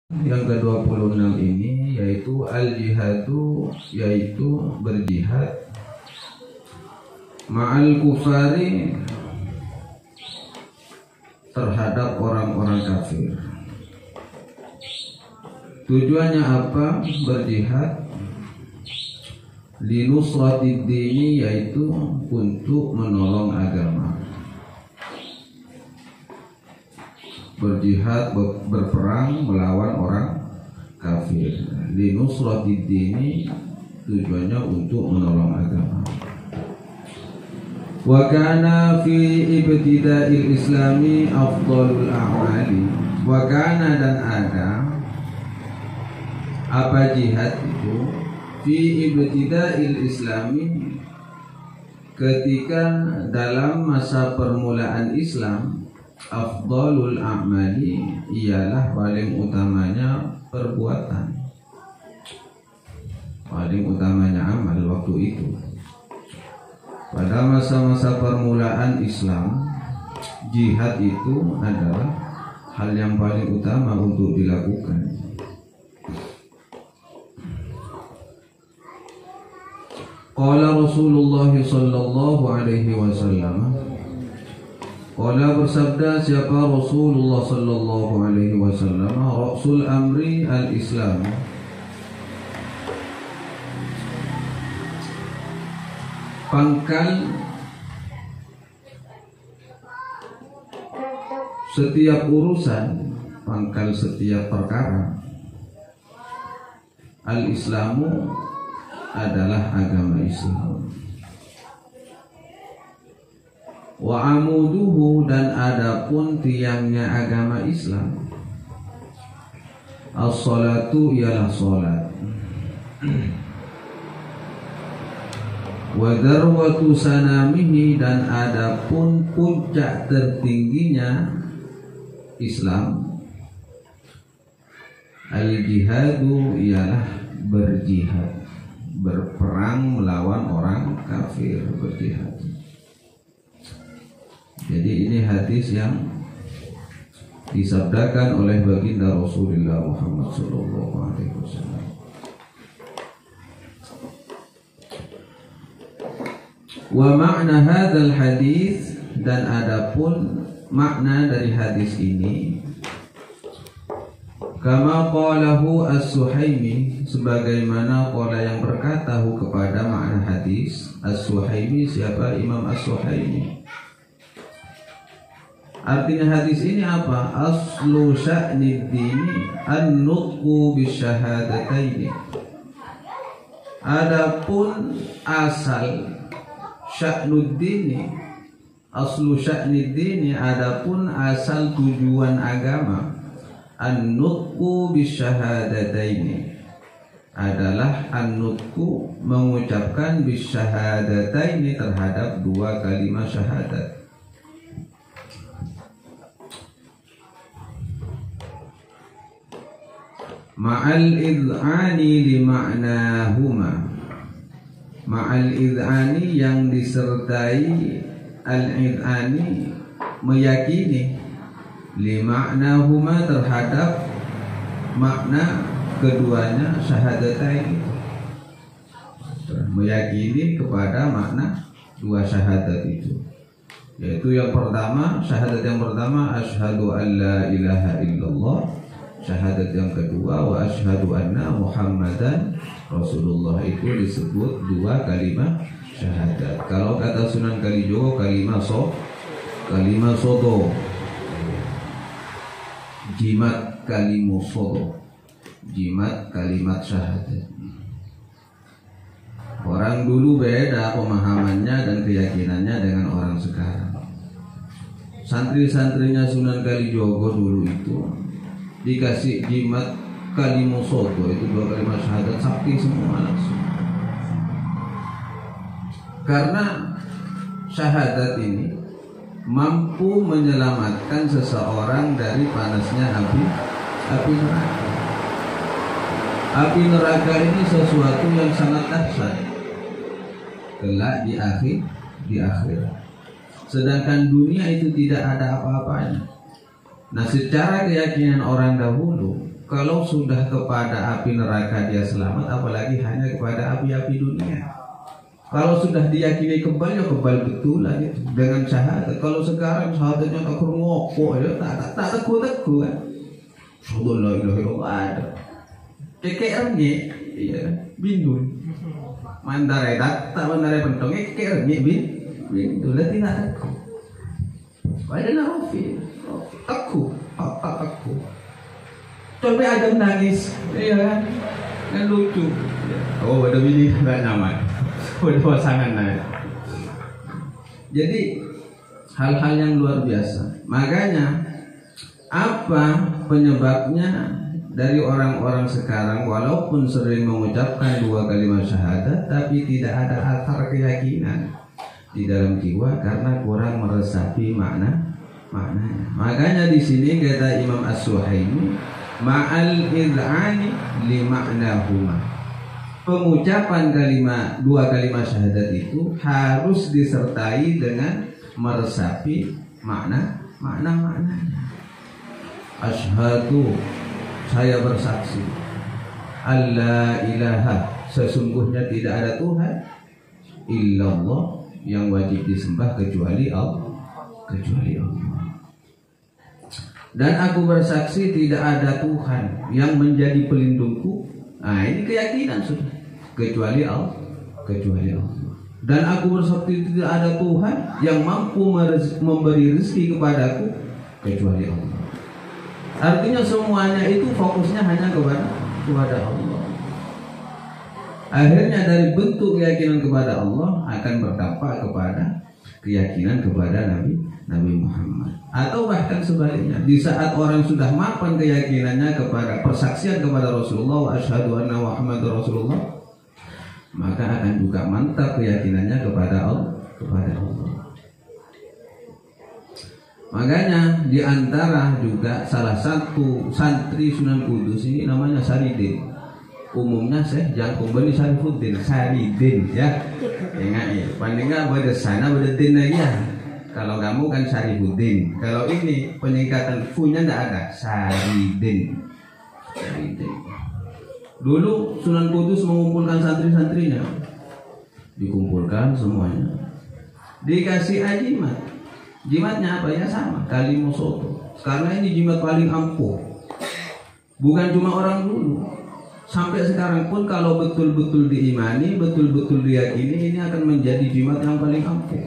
Yang ke-26 ini yaitu al-jihadu, yaitu berjihad ma'al kufari, terhadap orang-orang kafir. Tujuannya apa berjihad? Linusratid dini, yaitu untuk menolong agama. Berjihad, berperang melawan orang kafir. Linusratid dini, tujuannya untuk menolong agama. Wa kana fi ibtida'il islami afdalul a'mali. Wa kana, dan ada apa jihad itu fi ibtida'il islami, ketika dalam masa permulaan Islam. Afdalul a'mali, ialah paling utamanya perbuatan, paling utamanya amal waktu itu. Pada masa-masa permulaan Islam, jihad itu adalah hal yang paling utama untuk dilakukan. Qala Rasulullah sallallahu alaihi wasallam, qala, bersabda siapa Rasulullah sallallahu alaihi wasallam, Rasul amri al-Islam, pangkal setiap urusan, pangkal setiap perkara. Al-Islamu adalah agama Islam. Wa amuduhu, dan adapun tiangnya agama Islam. As-salatu, ialah salat. Wa darwatu sanamihi, dan adapun puncak tertingginya Islam. Al-jihadu, ialah berjihad, berperang melawan orang kafir, berjihad. Jadi ini hadis yang disabdakan oleh baginda Rasulullah Muhammad sallallahu alaihi wasallam. Wa ma'na hadzal hadis, dan adapun makna dari hadis ini, kama qalahu as-Suhaimi, sebagaimana qala yang berkatahu kepada makna hadis. As-Suhaimi, siapa? Imam As-Suhaimi. Artinya hadis ini apa? Aslu sya'nid dini an-nutqu bisyahadataini. Adapun asal sya'nud dini, aslu sya'nid dini, adapun asal tujuan agama, an-nutqu bisyahadataini, adalah an-nutqu, mengucapkan bisyahadataini, terhadap dua kalimat syahadat. Ma'al id'ani li ma'nahuma, ma'al id'ani, yang disertai al-id'ani, meyakini, li ma'nahuma, terhadap makna keduanya syahadatain, meyakini kepada makna dua syahadat itu, yaitu yang pertama, syahadat yang pertama, asyhadu an la ilaha illallah. Syahadat yang kedua, wa asyhadu anna Muhammadan Rasulullah, itu disebut dua kalimat syahadat. Kalau kata Sunan Kalijogo, kalimat sodo, jimat kalimu sodo, jimat kalimat syahadat. Orang dulu beda pemahamannya dan keyakinannya dengan orang sekarang. Santri-santrinya Sunan Kalijogo dulu itu dikasih jimat kalimu sodo, itu dua kalimat syahadat, sakti semua langsung. Karena syahadat ini mampu menyelamatkan seseorang dari panasnya api neraka. Api neraka ini sesuatu yang sangat dahsyat kelak di akhirat. Sedangkan dunia itu tidak ada apa-apanya. Nah, secara keyakinan orang dahulu, Kalau sudah kepada api neraka dia selamat, apalagi hanya kepada api-api dunia. Kalau sudah diyakini kebal, ya kebal betul lah gitu. Dengan syahadat. Kalau sekarang syahadatnya tak kerungokok, ya tak teguh-teguh kan. Sudah la ilaha illallah ada. Kekernya, iya, bindul. Mandare tak mandare pentongnya kekernya bindul. Lah tidak teguh. Padahal Rafi, teguh, teguh. Coba ada nangis, iya kan lucu. Oh, ada bini nggak nyaman, udah pasangan naik. Jadi hal-hal yang luar biasa. Makanya apa penyebabnya dari orang-orang sekarang walaupun sering mengucapkan dua kalimat syahadat, tapi tidak ada akar keyakinan di dalam jiwa karena kurang meresapi maknanya. Makanya di sini kata Imam As-Suhaimi, ma'al id'ani li ma'nahuma. Pengucapan dua kalimat syahadat itu harus disertai dengan meresapi maknanya. Asyhadu, saya bersaksi, alla ilaha, sesungguhnya tidak ada Tuhan illallah, yang wajib disembah kecuali Allah. Dan aku bersaksi tidak ada Tuhan yang menjadi pelindungku. Nah, ini keyakinan sudah. Kecuali Allah. Dan aku bersaksi tidak ada Tuhan yang mampu memberi rezeki kepadaku kecuali Allah. Artinya semuanya itu fokusnya hanya kepada Allah. Akhirnya dari bentuk keyakinan kepada Allah akan berdampak kepada keyakinan kepada Nabi Muhammad. Atau bahkan sebaliknya, di saat orang sudah mapan keyakinannya kepada persaksian kepada Rasulullah wa asyhadu anna Muhammadar Rasulullah, maka akan juga mantap keyakinannya kepada Allah. Makanya di antara juga salah satu santri Sunan Kudus ini namanya Saridin. Umumnya Syekh Jangkung Bani Syarifuddin, Saridin ya. Ingat ya, pandingnya pada sana pada din lagi ya. Kalau kamu kan Syarifuddin. Kalau ini peningkatan fu-nya tidak ada, Saridin. Dulu Sunan Kudus mengumpulkan santri-santrinya, dikumpulkan semuanya, dikasih ajimat. Jimatnya apa ya, sama Kalimo Soto. Karena ini jimat paling ampuh. Bukan cuma orang dulu, sampai sekarang pun kalau betul-betul diimani, betul-betul diyakini, ini akan menjadi jimat yang paling ampuh.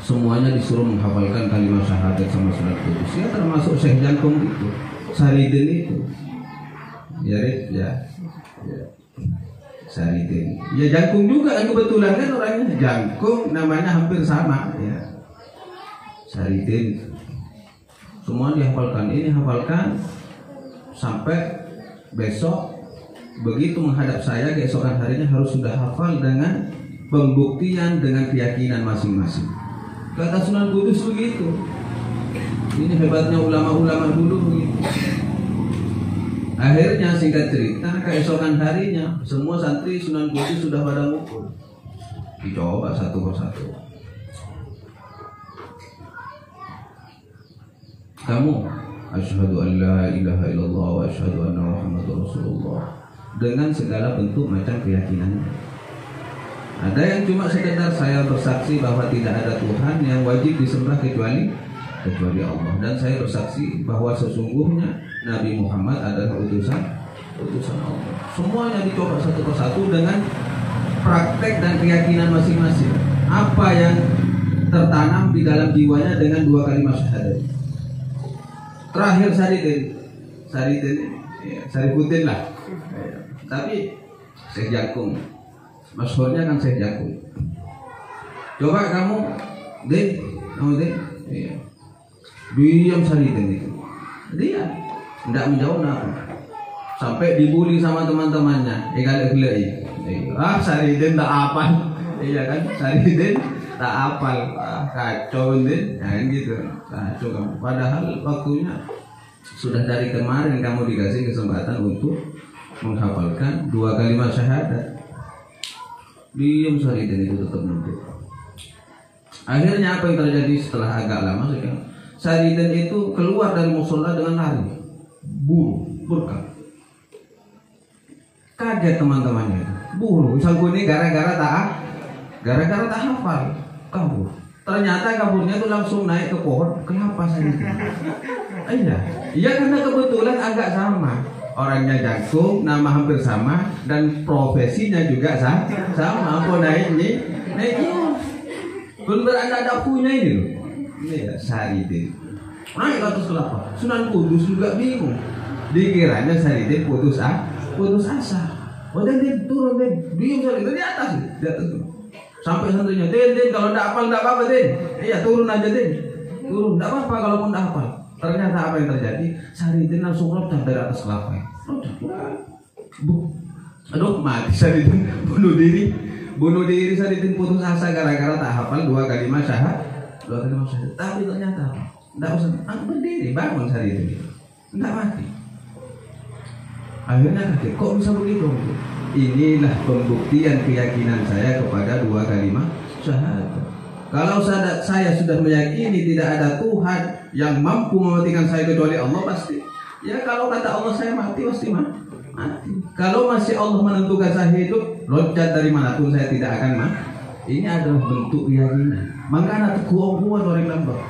Semuanya disuruh menghafalkan kalimat syahadat sama Sunan Kudus. Ya termasuk Syekh Jangkung itu, Saridin itu. Ya. Saridin. Ya Jangkung juga kan kebetulan kan orangnya Jangkung, namanya hampir sama ya. Saridin. Semua dihafalkan. Ini hafalkan sampai besok, begitu menghadap saya keesokan harinya harus sudah hafal dengan pembuktian dengan keyakinan masing-masing. Kata Sunan Kudus begitu. Ini hebatnya ulama-ulama dulu begitu. Akhirnya singkat cerita, keesokan harinya semua santri Sunan Kudus sudah pada mukul. Dicoba satu persatu. Kamu asyhadu an la ilaha illallah wa asyhadu anna Muhammadar Rasulullah, dengan segala bentuk macam keyakinannya. Ada yang cuma sekedar saya bersaksi bahwa tidak ada Tuhan yang wajib disembah kecuali Allah, dan saya bersaksi bahwa sesungguhnya Nabi Muhammad adalah utusan Allah. Semuanya dicoba satu persatu dengan praktek dan keyakinan masing-masing. Apa yang tertanam di dalam jiwanya dengan dua kalimat syahadat. Terakhir Syarifuddin lah. Tapi Syekh Jangkung, masyhurnya kan Syekh Jangkung. Coba kamu, iya. Diam Saridin itu. Dia tidak menjawab apa. Sampai dibully sama teman-temannya. Saridin tak apal. Iya kan, Saridin tak apal. Kacau ini. Nah gitu. Kacau kamu. Padahal waktunya sudah dari kemarin kamu dikasih kesempatan untuk menghafalkan dua kalimat syahadat. Diam Saridin itu tetap nuntut. Akhirnya apa yang terjadi setelah agak lama sekarang? Saridin itu keluar dari musola dengan lari. Burka. Kaget teman-temannya itu. Buru, sangkuni gara-gara tak hafal, kabur. Ternyata kaburnya tuh langsung naik ke pohon kelapa sawit. Iya karena kebetulan agak sama. Orangnya jagung, nama hampir sama, dan profesinya juga sama. Apa naiknya? Benar ada punya ini loh. Ini ya Saridin. Naik ke atas kelapa. Sunan Kudus juga bingung. Dikiranya Saridin putus asa. Dan dia turun, diam Saridin di atas. Sampai santrinya, Den, kalau tidak hafal tidak apa-apa, Den. Iya, turun aja, Den. Turun, tidak apa-apa kalau pun tidak hafal. Ternyata apa yang terjadi? Saridin langsung loncat dari atas kelapa. Aduh, mati Saridin, bunuh diri Saridin, putus asa gara-gara tak hafal 2 kalimat syahadat. Tapi ternyata tidak usah berdiri, bangun Saridin, tidak mati. Akhirnya kaget, kok bisa begitu? Inilah pembuktian keyakinan saya kepada 2 kalimat syahadat. Kalau saya sudah meyakini tidak ada Tuhan yang mampu mematikan saya kecuali Allah, pasti. Ya kalau kata Allah saya mati, pasti mati. Kalau masih Allah menentukan saya hidup, loncat dari manapun saya tidak akan mati. Ini adalah bentuk keyakinan. Makanya kuat orang lambang.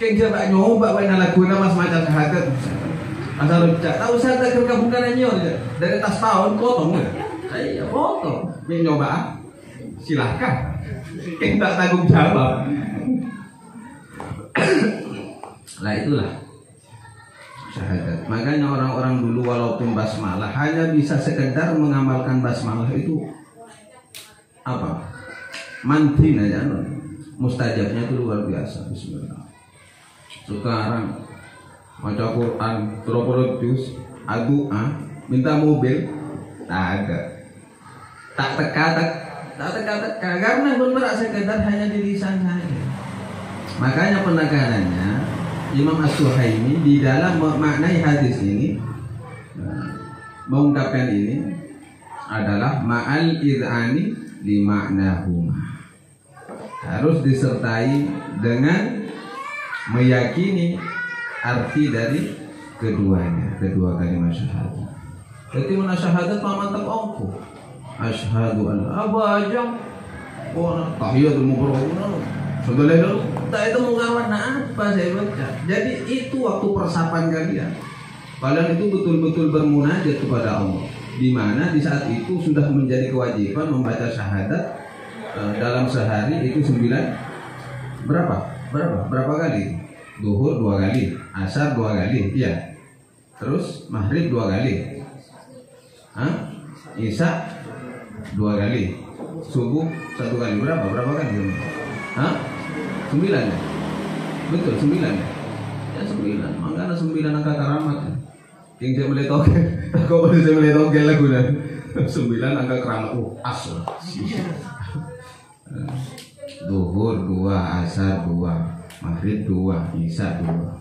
Kayak dia nyoba baik lakukan mas macam syahadat. Asal loncat. Tahu saya tak kerkabungan aja dari tas tahun potong ya. Saya potong. Ini nyoba. Silahkan. Kita tanggung jawab. Nah itulah syahadat. Makanya orang-orang dulu walaupun basmalah hanya bisa sekedar mengamalkan basmalah itu apa? Mantin aja, mustajabnya itu luar biasa. Bismillah. Sekarang baca Quran, berapa juz, doa, minta mobil, tak ada. Tak teka karena benar sekedar hanya di lisan saja. Makanya penekanannya Imam As-Suhaimi di dalam memaknai hadis ini mengungkapkan ini adalah ma'al id'ani li ma'nahuma, harus disertai dengan meyakini arti dari keduanya, kedua kalimat syahadat. Jadi mana syahadat mantap ongko. Asyhadu an apa aja. Oh, tahiyatul mubarakatuh. Sudah itu mau ngawan apa saya baca. Jadi itu waktu persapan kalian. Kalian itu betul-betul bermunajat kepada Allah. Di mana di saat itu sudah menjadi kewajiban membaca syahadat dalam sehari itu 9 berapa kali? Zuhur 2 kali, asar 2 kali, iya. Terus maghrib 2 kali. Isya 2 kali, subuh 1 kali. Berapa kali? 9 ya? Betul 9 ya? Ya 9, makanya 9 angka karamat. Yang saya boleh togel, kok boleh saya boleh togel lagu dan 9 angka keramat. Asal Zuhur 2, asar 2, maghrib 2, isya 2,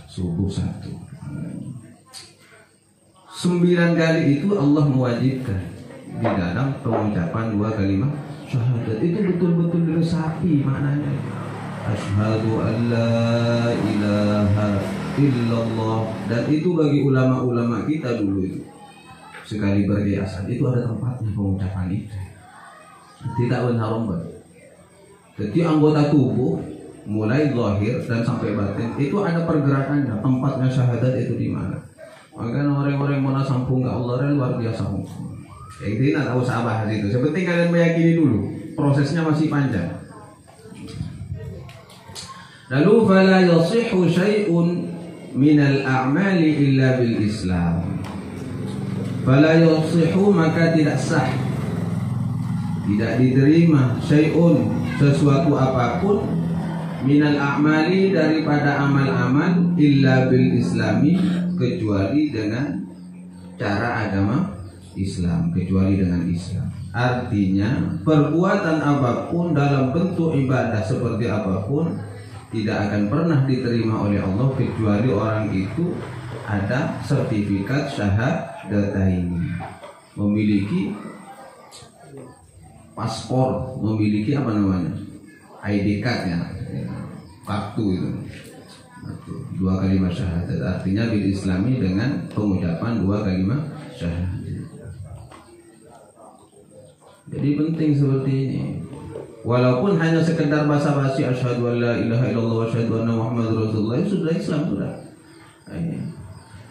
subuh 1. 9 kali itu Allah mewajibkan di dalam pengucapan 2 kalimat syahadat. Itu betul-betul diresapi maknanya. Asyhadu an la ilaha illallah. Dan itu bagi ulama-ulama kita dulu itu sekali berdiasan itu ada tempatnya pengucapan itu. Tidak haram. Jadi anggota tubuh mulai zahir dan sampai batin itu ada pergerakannya. Tempatnya syahadat itu di mana? Maka orang-orang mana sampung ke Allah luar biasa. Jadi tidak tahu sabar itu. Seperti kalian meyakini dulu. Prosesnya masih panjang. Lalu fala yasihhu syai'un minal a'mali illa bil Islam. Fala yasihhu maka tidak sah, tidak diterima syai'un sesuatu apapun minal a'mali daripada amal-amal illa bil Islami kecuali dengan cara agama Islam, kecuali dengan Islam. Artinya perbuatan apapun dalam bentuk ibadah seperti apapun tidak akan pernah diterima oleh Allah kecuali orang itu ada sertifikat syahadataini, memiliki paspor, memiliki apa namanya ID card ya, kartu itu. Dua kalimat syahadat artinya bil islami dengan pengucapan dua kalimat syahadat. Jadi penting seperti ini. Walaupun hanya sekedar basa-basi asyhadu an la ilaha illallah wa asyhadu anna muhammadar rasulullah, itu sudah Islam sudah.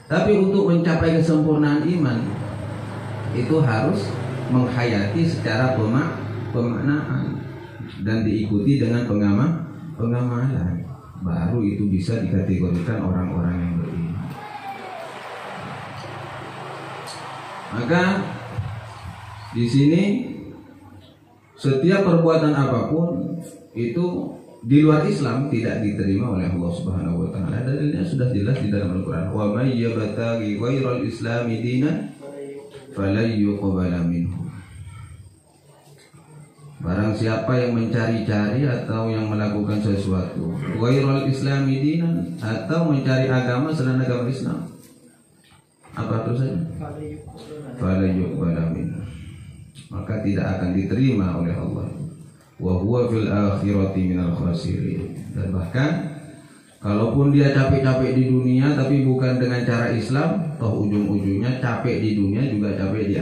Tapi untuk mencapai kesempurnaan iman itu harus menghayati secara pemaknaan dan diikuti dengan pengamalan. Baru itu bisa dikategorikan orang-orang yang beriman. Maka di sini setiap perbuatan apapun itu di luar Islam tidak diterima oleh Allah Subhanahu wa taala. Dalilnya sudah jelas di dalam Al-Qur'an. Wa may yabtaghi ghairal islami dinan falan yuqbala minhu. Barang siapa yang mencari-cari atau yang melakukan sesuatu ghairal islami dinan, atau mencari agama selain agama Islam, apa itu saja, falan yuqbala minhu, maka tidak akan diterima oleh Allah. Wa huwa fil akhirati minal khasirin. Dan bahkan kalaupun dia capek-capek di dunia tapi bukan dengan cara Islam, toh ujung-ujungnya capek di dunia juga capek di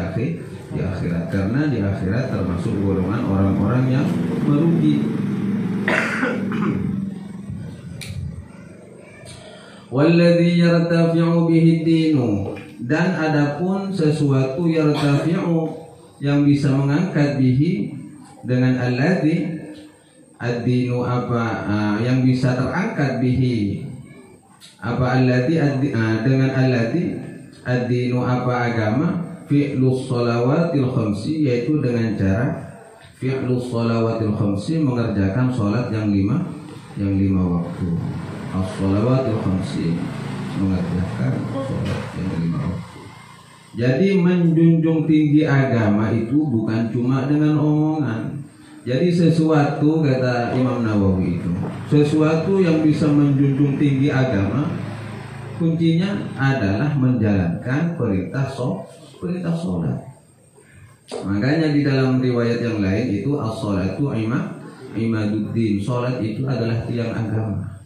akhirat, karena di akhirat termasuk golongan orang-orang yang merugi. Walladzi yartafi'u bihi dinu, dan adapun sesuatu yartafi'u yang bisa mengangkat bihi dengan alladzi, ad-dinu apa yang bisa terangkat bihi apa alladzi dengan alladzi, ad-dinu apa agama, fi'lus shalawatil khamsi, yaitu dengan cara fi'lus shalawatil khamsi, mengerjakan salat yang lima waktu. As-shalawatil khamsi, mengerjakan salat yang 5 waktu. Jadi menjunjung tinggi agama itu bukan cuma dengan omongan. Jadi sesuatu, kata Imam Nawawi itu, sesuatu yang bisa menjunjung tinggi agama, kuncinya adalah menjalankan perintah sholat. Makanya di dalam riwayat yang lain itu as-sholatu imaduddin, sholat itu adalah tiang agama.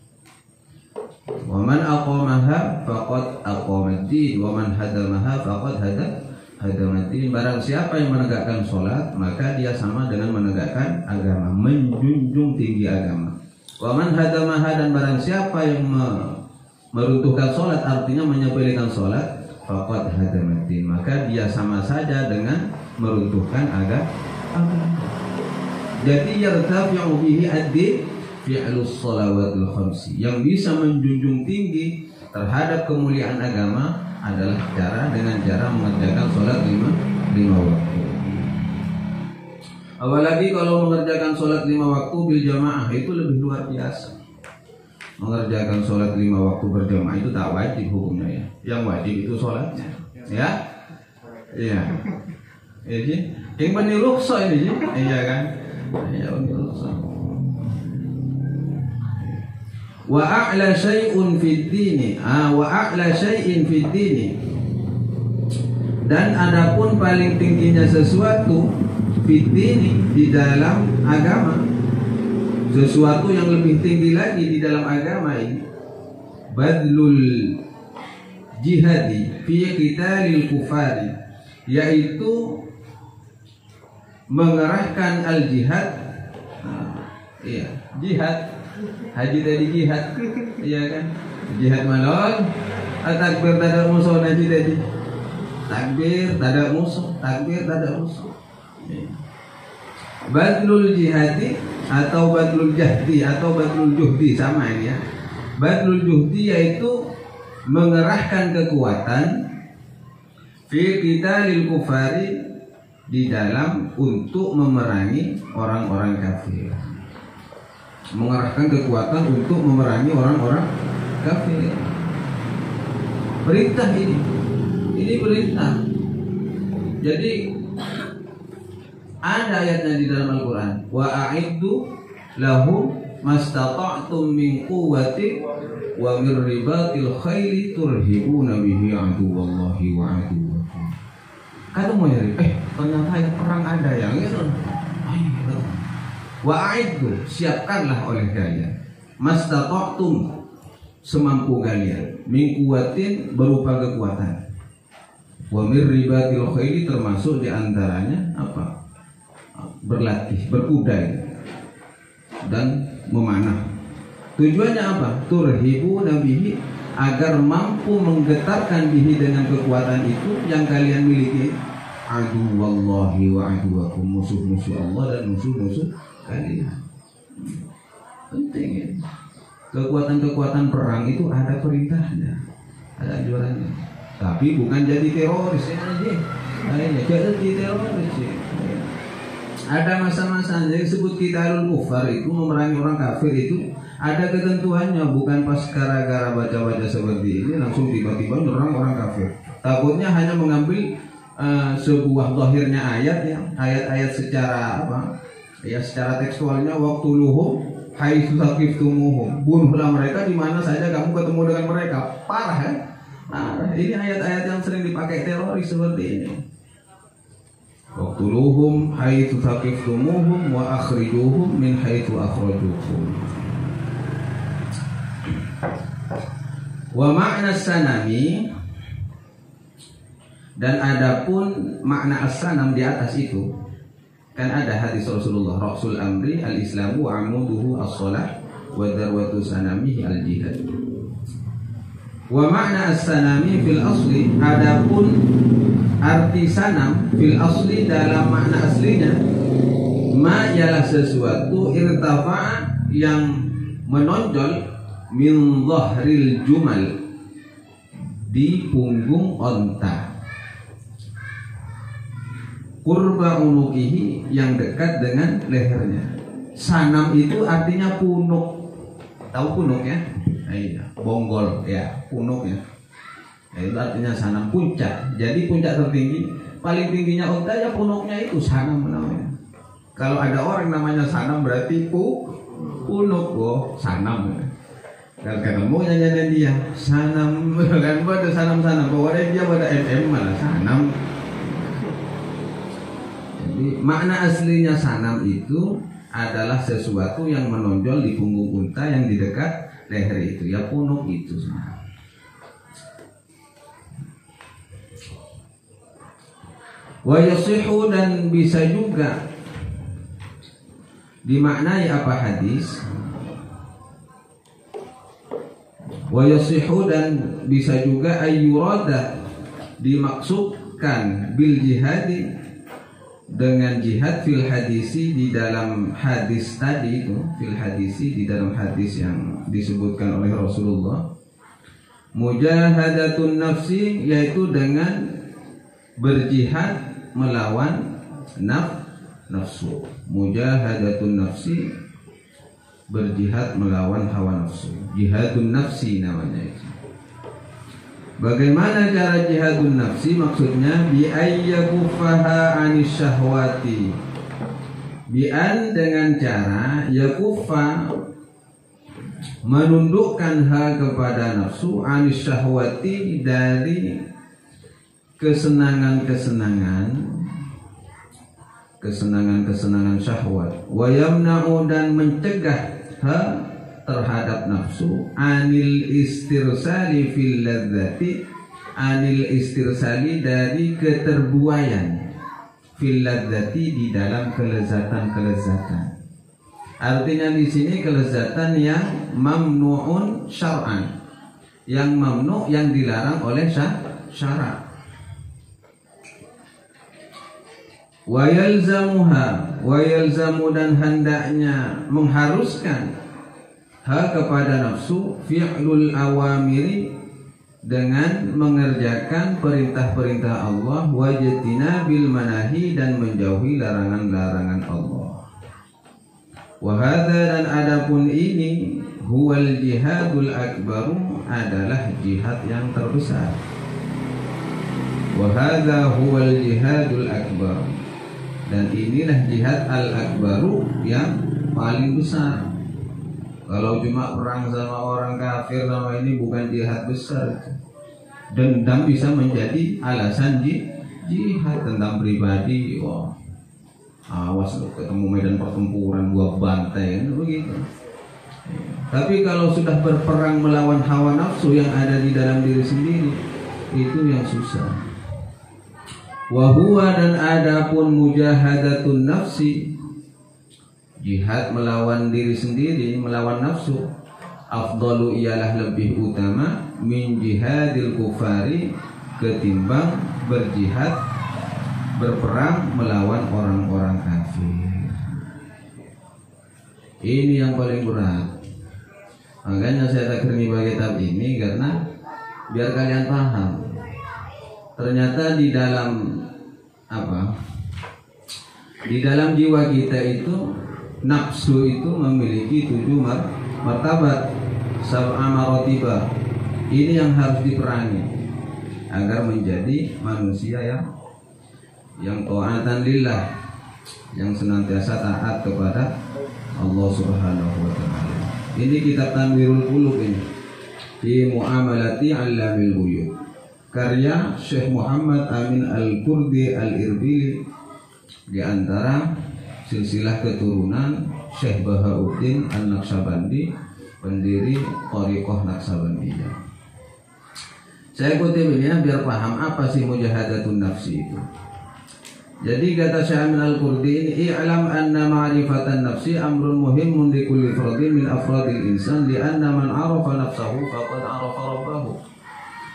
Wa man aqamaha faqad aqamaddin wa man hadamaha faqad hadamaddin. Barang siapa yang menegakkan sholat, maka dia sama dengan menegakkan agama, menjunjung tinggi agama. Wa man hadamaha, dan barang siapa yang meruntuhkan sholat, artinya menyepelekan sholat, faqad hadamaddin, maka dia sama saja dengan meruntuhkan agama. Jadi yartafi'u bihi ad-din fi'lus shalawatil khamsi, yang bisa menjunjung tinggi terhadap kemuliaan agama adalah dengan cara mengerjakan sholat 5 waktu. Apalagi kalau mengerjakan sholat 5 waktu bil jamaah, itu lebih luar biasa. Mengerjakan sholat 5 waktu berjamaah itu tak wajib hukumnya ya. Yang wajib itu sholatnya, ya. Iya. Ini yang benih rukhsah ini sih, iya kan? Iya, benih rukhsah. Wa a'la syai'un fid dini, wa a'la syai'in fid dini, dan adapun paling tingginya sesuatu fid dini, di dalam agama, sesuatu yang lebih tinggi lagi di dalam agama ini, badlul jihadi fi qitalil kufari, yaitu mengerahkan al-jihad. Iya, jihad. Haji tadi jihad, iya kan? Jihad malon, takbir tada musuh haji tadi. Takbir tada musuh, takbir tada musuh. Badlul jihadi atau badlul jahdi atau badlul juhdi, sama ini ya. Badlul juhdi yaitu mengerahkan kekuatan fi qitalil kufari, di dalam untuk memerangi orang-orang kafir. Mengerahkan kekuatan untuk memerangi orang-orang kafir. Perintah ini perintah. Jadi ada ayatnya di dalam Al-Quran, wa a'iddu lahum mastata'tum min quwwati wa min ribatil khairi turhibuna bihi aduwallahi wa aduwwakum. Kata mau nyari, ternyata yang perang ada yang itu. Wa'iddu, siapkanlah oleh kalian, mastata'tum, semampu kalian. Min quwwatin berupa kekuatan. Wa mir ribatil khayli termasuk diantaranya apa? Berlatih, berkuda dan memanah. Tujuannya apa? Turhibu nabihi, agar mampu menggetarkan bihi dengan kekuatan itu yang kalian miliki. Adu wallahi wa aduwakum, musuh-musuh Allah dan musuh-musuh kalian. Penting ya. Kekuatan-kekuatan perang itu ada perintahnya, ada anjurannya. Tapi bukan jadi teroris ya aja. Jadi teroris ya. Ada masa-masa yang disebut qitalul kufar itu, memerangi orang kafir itu ada ketentuannya, bukan pas gara-gara baca-baca seperti ini langsung tiba-tiba menyerang orang kafir. Takutnya hanya mengambil sebuah zahirnya ayat ya, ayat-ayat secara apa? Ya secara tekstualnya, waqtuluhum haitsu saqiftumuhum. Bunuhlah mereka di mana saja kamu ketemu dengan mereka. Parah kan? Nah, ini ayat-ayat yang sering dipakai teroris seperti ini. Waqtuluhum haitsu saqiftumuhum wa akhrijuhum min haitsu akhrajukum. Wa ma'na sanami, dan adapun makna as-sanam di atas itu kan ada hadis Rasulullah, Rasul amri al-islamu wa amuduhu as-shalah wa darwatu sanamihi al-jihad. Wa makna as-sanami fil asli, adapun arti sanam fil asli dalam makna aslinya, ma ialah sesuatu irtafa'a yang menonjol min dhahril jumal, di punggung onta, qurba unukihi, yang dekat dengan lehernya. Sanam itu artinya punuk. Tahu punuk ya? Iya, bonggol ya, punuk ya. Itu artinya sanam, puncak. Jadi puncak tertinggi, paling tingginya unta ya punuknya itu sanam namanya. Kalau ada orang namanya sanam berarti punuk, oh sanam. Kalau ketemu nyanyian dia sanam, kan pada sanam-sanam, pokoknya dia pada MM malah sanam. Jadi makna aslinya sanam itu adalah sesuatu yang menonjol di punggung unta yang di dekat leher itu, ya punuk itu. Wa yasihu, dan bisa juga dimaknai apa hadis. Wa yasihu, dan bisa juga ayyurada, dimaksudkan bil jihadi, dengan jihad, fil hadisi, di dalam hadis tadi itu, fil hadisi, di dalam hadis yang disebutkan oleh Rasulullah, mujahadatun nafsi, yaitu dengan berjihad melawan nafsu. Mujahadatun nafsi, berjihad melawan hawa nafsu. Jihadun nafsi namanya itu. Bagaimana cara jihadun nafsi? Maksudnya bi ayyakufaha anis syahwati, bi'an, dengan cara yakufa, menundukkan hal kepada nafsu, anis syahwati, dari kesenangan syahwat, wa yamna'u, dan mencegah ha terhadap nafsu, anil istirsali fil ladzati, anil istirsali, dari keterbuayan, fil ladzati, di dalam kelezatan. Artinya di sini kelezatan yang mamnu'un syar'an, yang mamnu', yang dilarang oleh syarak. Wa yalzamu, dan hendaknya mengharuskan ha kepada nafsu, fi'lul awamiri, dengan mengerjakan perintah-perintah Allah, wajtinabil manahi, dan menjauhi larangan-larangan Allah. Wa hadza, dan adapun ini, huwal jihadul akbaru, adalah jihad yang terbesar. Wa hadza huwal jihadul akbar, dan inilah jihad al-akbaru, yang paling besar. Kalau cuma perang sama orang kafir sama ini bukan jihad besar. Dendam bisa menjadi alasan jihad. Tentang pribadi, wah, awas lo ketemu medan pertempuran gua bantai, kan begitu. Tapi kalau sudah berperang melawan hawa nafsu yang ada di dalam diri sendiri, itu yang susah. Wahuwa, dan adapun mujahadatun nafsi, jihad melawan diri sendiri, melawan nafsu, afdalu, ialah lebih utama, min jihadil kufari, ketimbang berjihad, berperang melawan orang-orang kafir. Ini yang paling berat. Makanya saya takrimi bagi kitab ini karena biar kalian paham. Ternyata di dalam di dalam jiwa kita itu nafsu itu memiliki 7 martabat, sab'a maratiba. Ini yang harus diperangi agar menjadi manusia yang ta'atan lillah, yang senantiasa taat kepada Allah Subhanahu wa taala. Ini kitab Tanwirul Qulub ini, fi muamalati 'allamil ghuyub, karya Syekh Muhammad Amin Al-Kurdi Al-Irbili, di antara silsilah keturunan Syekh Bahauddin An-Naqsabandi, pendiri Thariqah Naqsabandiyah. Saya kutip ini biar paham apa sih mujahadatun nafsi itu. Jadi kata Syekh Amin Al-Kurdi ini, i'lam anna ma'rifatan nafsi amrun muhimun li kulli fardin min afradil insan, li anna man arafa nafsahu faqad arafa rabbahu.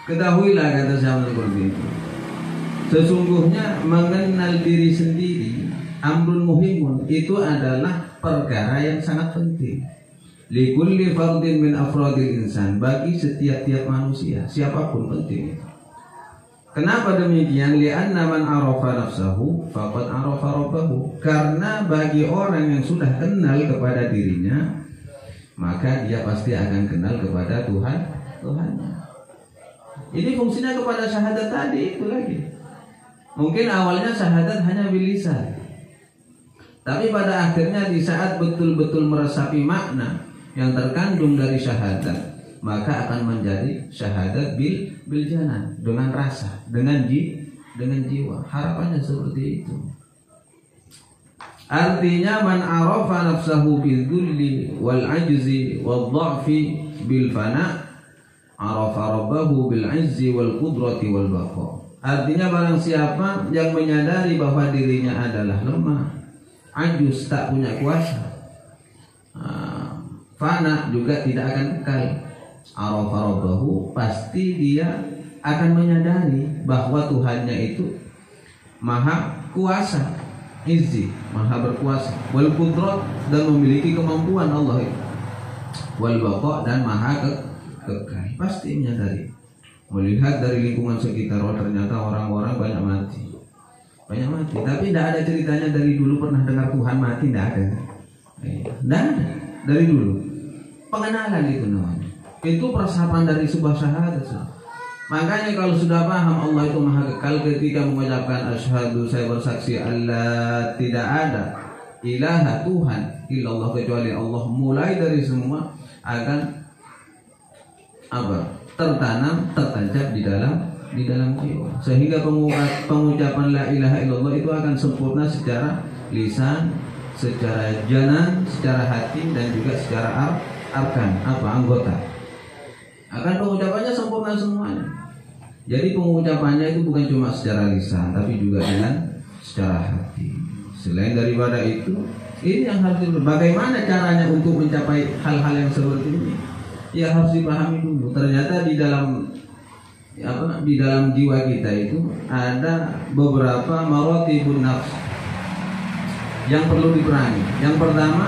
Ketahuilah, kata Syekh Amin Al-Kurdi, sesungguhnya mengenal diri sendiri, amrun muhimun, itu adalah perkara yang sangat penting. Li kulli fardin min afradil insan, bagi setiap-tiap manusia, siapapun penting itu. Kenapa demikian? Li'anna man arafa nafsahu faqad arafa rabbahu. Karena bagi orang yang sudah kenal kepada dirinya, maka dia pasti akan kenal kepada Tuhannya. Ini fungsinya kepada syahadat tadi itu lagi. Mungkin awalnya syahadat hanya bilisan, tapi pada akhirnya di saat betul-betul meresapi makna yang terkandung dari syahadat, maka akan menjadi syahadat bil janan, dengan rasa, dengan jiwa. Harapannya seperti itu. Artinya man arafa nafsahu bil dhulli wal ajzi wal dha'fi bil fana, arafa rabbahu bil izzi wal qudrati wal baqa. Artinya barang siapa yang menyadari bahwa dirinya adalah lemah, ajuz, tak punya kuasa, fana, juga tidak akan kekal, arafa rabbahu, pasti dia akan menyadari bahwa Tuhannya itu maha kuasa, izzi, maha berkuasa, wal qudrat, dan memiliki kemampuan Allah itu, wal baqa, dan maha kekal. Pasti menyadari, melihat dari lingkungan sekitar, oh ternyata orang-orang banyak mati, tapi tidak ada ceritanya dari dulu pernah dengar Tuhan mati, tidak ada, dari dulu. Pengenalan itu namanya. Itu persamaan dari sebuah syahadat. Makanya kalau sudah paham Allah itu maha kekal, ketika mengucapkan asyhadu, saya bersaksi Allah tidak ada ilaha Tuhan illallah kecuali Allah, mulai dari semua akan tertancap di dalam jiwa, sehingga pengucapan la ilaha illallah itu akan sempurna secara lisan, secara janan, secara hati, dan juga secara arkan, anggota. Akan pengucapannya sempurna semuanya. Jadi pengucapannya itu bukan cuma secara lisan, tapi juga dengan secara hati. Selain daripada itu, ini yang harus bagaimana caranya untuk mencapai hal-hal yang seperti ini? Ya harus dipahami dulu. Ternyata di dalam jiwa kita itu ada beberapa maratibun nafs yang perlu diperangi. Yang pertama,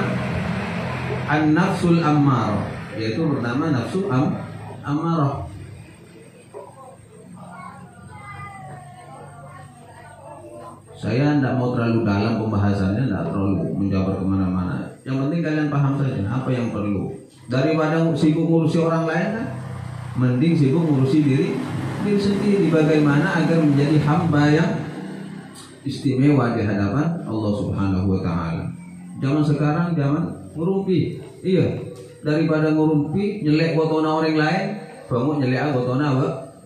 an-nafsul ammarah, yaitu pertama nafsu ammarah. Saya tidak mau terlalu dalam pembahasannya, tidak terlalu menjabar kemana-mana. Yang penting kalian paham saja apa yang perlu. Daripada sibuk ngurusi orang lain, kan mending sibuk ngurusi diri sendiri. Bagaimana agar menjadi hamba yang istimewa di hadapan Allah Subhanahu wa taala. Zaman sekarang zaman ngurumpi. Iya, daripada ngurumpi nyelek fotona orang lain, kamu nyelek fotona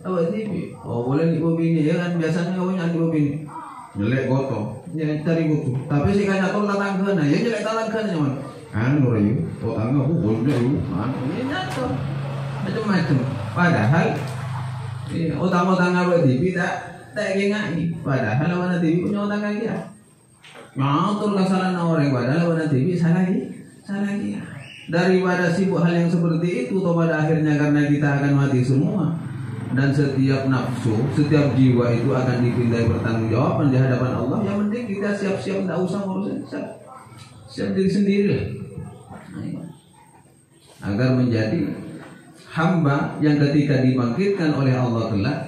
awak TV. Oh boleh nih bini ya kan, biasanya kamu nyari bini. Nyelek foto, ya cari butuh. Tapi si kanyaton tatangkeun, ya nyelek tatangkeun nyaman. anu rayu, otangnya boleh lu, ini nyata macam-macam. Padahal otang-otang apa TV tak ingat. Padahal lawan TV punya otang lagi ya. Ngatur kesalahan orang, padahal lawan TV salah lagi. Daripada sibuk hal yang seperti itu, atau pada akhirnya karena kita akan mati semua. Dan setiap nafsu, setiap jiwa itu akan dipintai pertanggungjawaban di hadapan Allah. Yang penting kita siap-siap, tidak usah ngurusin, siap diri sendiri, agar menjadi hamba yang ketika dibangkitkan oleh Allah kelak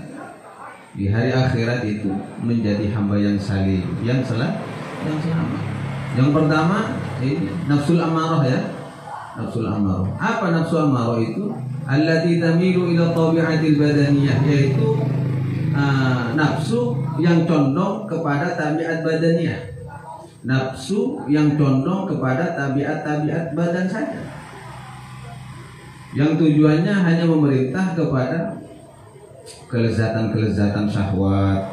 di hari akhirat itu menjadi hamba yang salim, yang selamat. Yang pertama ini nafsul amarah ya. Nafsul amarah. Apa nafsu amarah itu? Allati tamilu ila tabi'atil badaniyah, yaitu nafsu yang condong kepada tabiat badaniyah. Nafsu yang condong kepada tabiat-tabiat badan saja. Yang tujuannya hanya memerintah kepada kelezatan-kelezatan syahwat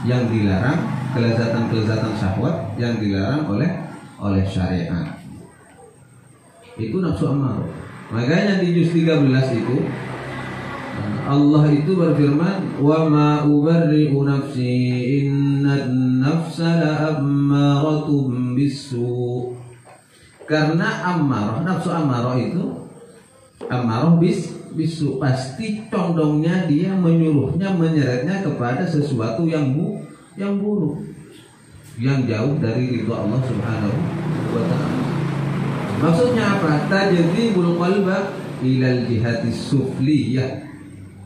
yang dilarang, kelezatan-kelezatan syahwat yang dilarang oleh syariat. Itu nafsu amarah. Makanya di juz 13 itu Allah itu berfirman, wa ma ubarri'u nafsi innan nafsa la'ammaratun bisu. Karena amarah, nafsu amarah itu amarah bisu, pasti condongnya dia menyuruhnya, menyeretnya kepada sesuatu yang buruk, yang jauh dari ridha Allah Subhanahu wa ta'ala. Maksudnya apa? Tajdzibul qalba ilal jihatis sufliyah,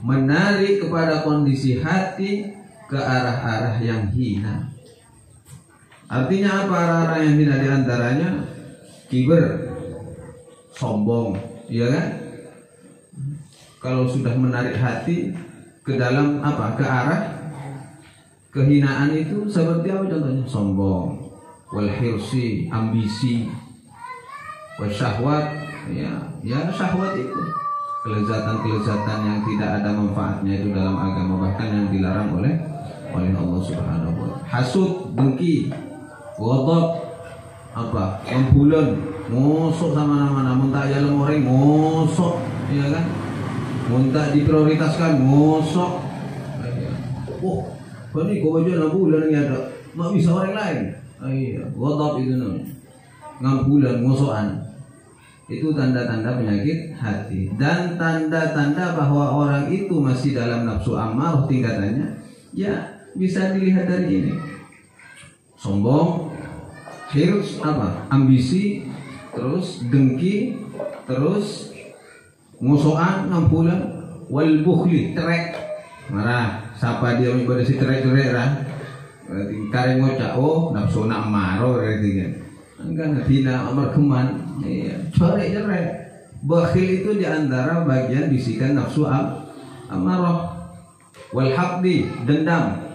menarik kepada kondisi hati ke arah-arah yang hina. Artinya apa arah-arah yang hina? Di antaranya kiber, sombong, ya kan? Kalau sudah menarik hati ke dalam apa? Ke arah kehinaan itu seperti apa contohnya? Sombong, wal hirsi, ambisi, wasyahwat, ya syahwat itu kelezatan-kelezatan yang tidak ada manfaatnya itu dalam agama, bahkan yang dilarang oleh Allah Subhanahu wa ta'ala. Hasud, dengki, ghadab, apa? Membulan, ngosok sama nama-nama, muntah jalan orang ngosok, ya kan? Muntah diprioritaskan ngosok. Oh, ini kau baca bulan ini ada, mak bisa orang lain. Iya, ghadab itu namanya. Ngambulan, ngosokan. Itu tanda-tanda penyakit hati. Dan tanda-tanda bahwa orang itu masih dalam nafsu amarah tingkatannya, ya bisa dilihat dari ini. Sombong, hirs, apa? Ambisi, terus dengki, terus ngosokan, ngambulan, wal bukhli, cerek, marah. Siapa dia ibadah si cerek-cerek lah. Kareng ngocak, oh nafsu amarah berarti kan. Enggak hina amar keman, cerek-cerek. Bakhil itu diantara bagian bisikan nafsu amarah. Wal haqdi, dendam.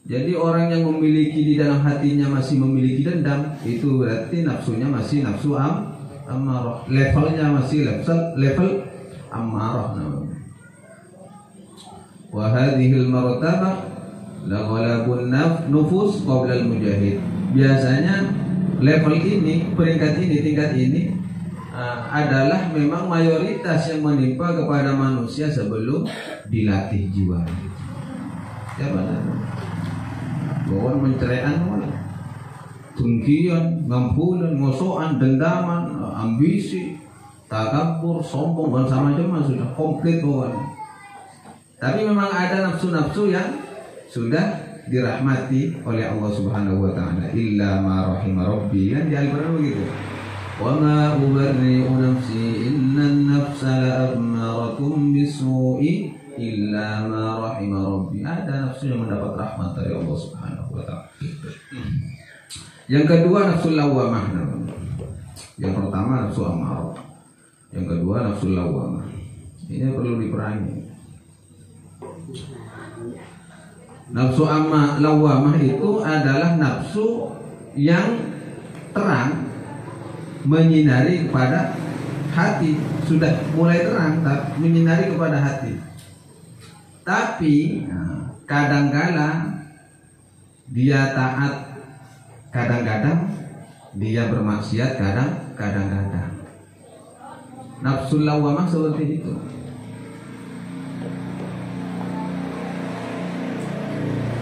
Jadi orang yang memiliki di dalam hatinya masih memiliki dendam, itu berarti nafsunya masih nafsu amarah. Levelnya masih level amarah namanya. Wa hadhil martabah la ghalabun nufus qabla al-mujahid. Biasanya level ini, peringkat ini, tingkat ini adalah memang mayoritas yang menimpa kepada manusia sebelum dilatih jiwa. Ya benar. Bahwa menceraikan malah dengkian, ngambulan, ngosokan, dendaman, ambisi, takabur, sombong dan sama macam sudah komplit bawaan. Tapi memang ada nafsu-nafsu yang sudah dirahmati oleh Allah Subhanahu wa ta'ala. Illa ma rahima rabbi, kan di Al-Quran begitu. Wa ma ubarri'u nafsi innan nafsa la'ammaratun bisu'i illa ma rahima rabbi. Ada nafsu yang mendapat rahmat dari Allah Subhanahu wa ta'ala. Yang kedua nafsul lawamah. Yang pertama nafsu amarah, yang kedua nafsul lawamah. Ini perlu diperangi. Nafsu lawamah itu adalah nafsu yang terang menyinari kepada hati, sudah mulai terang menyinari kepada hati. Tapi kadang-kala dia taat, kadang-kadang dia bermaksiat kadang-kadang. Nafsul lawamah seperti itu.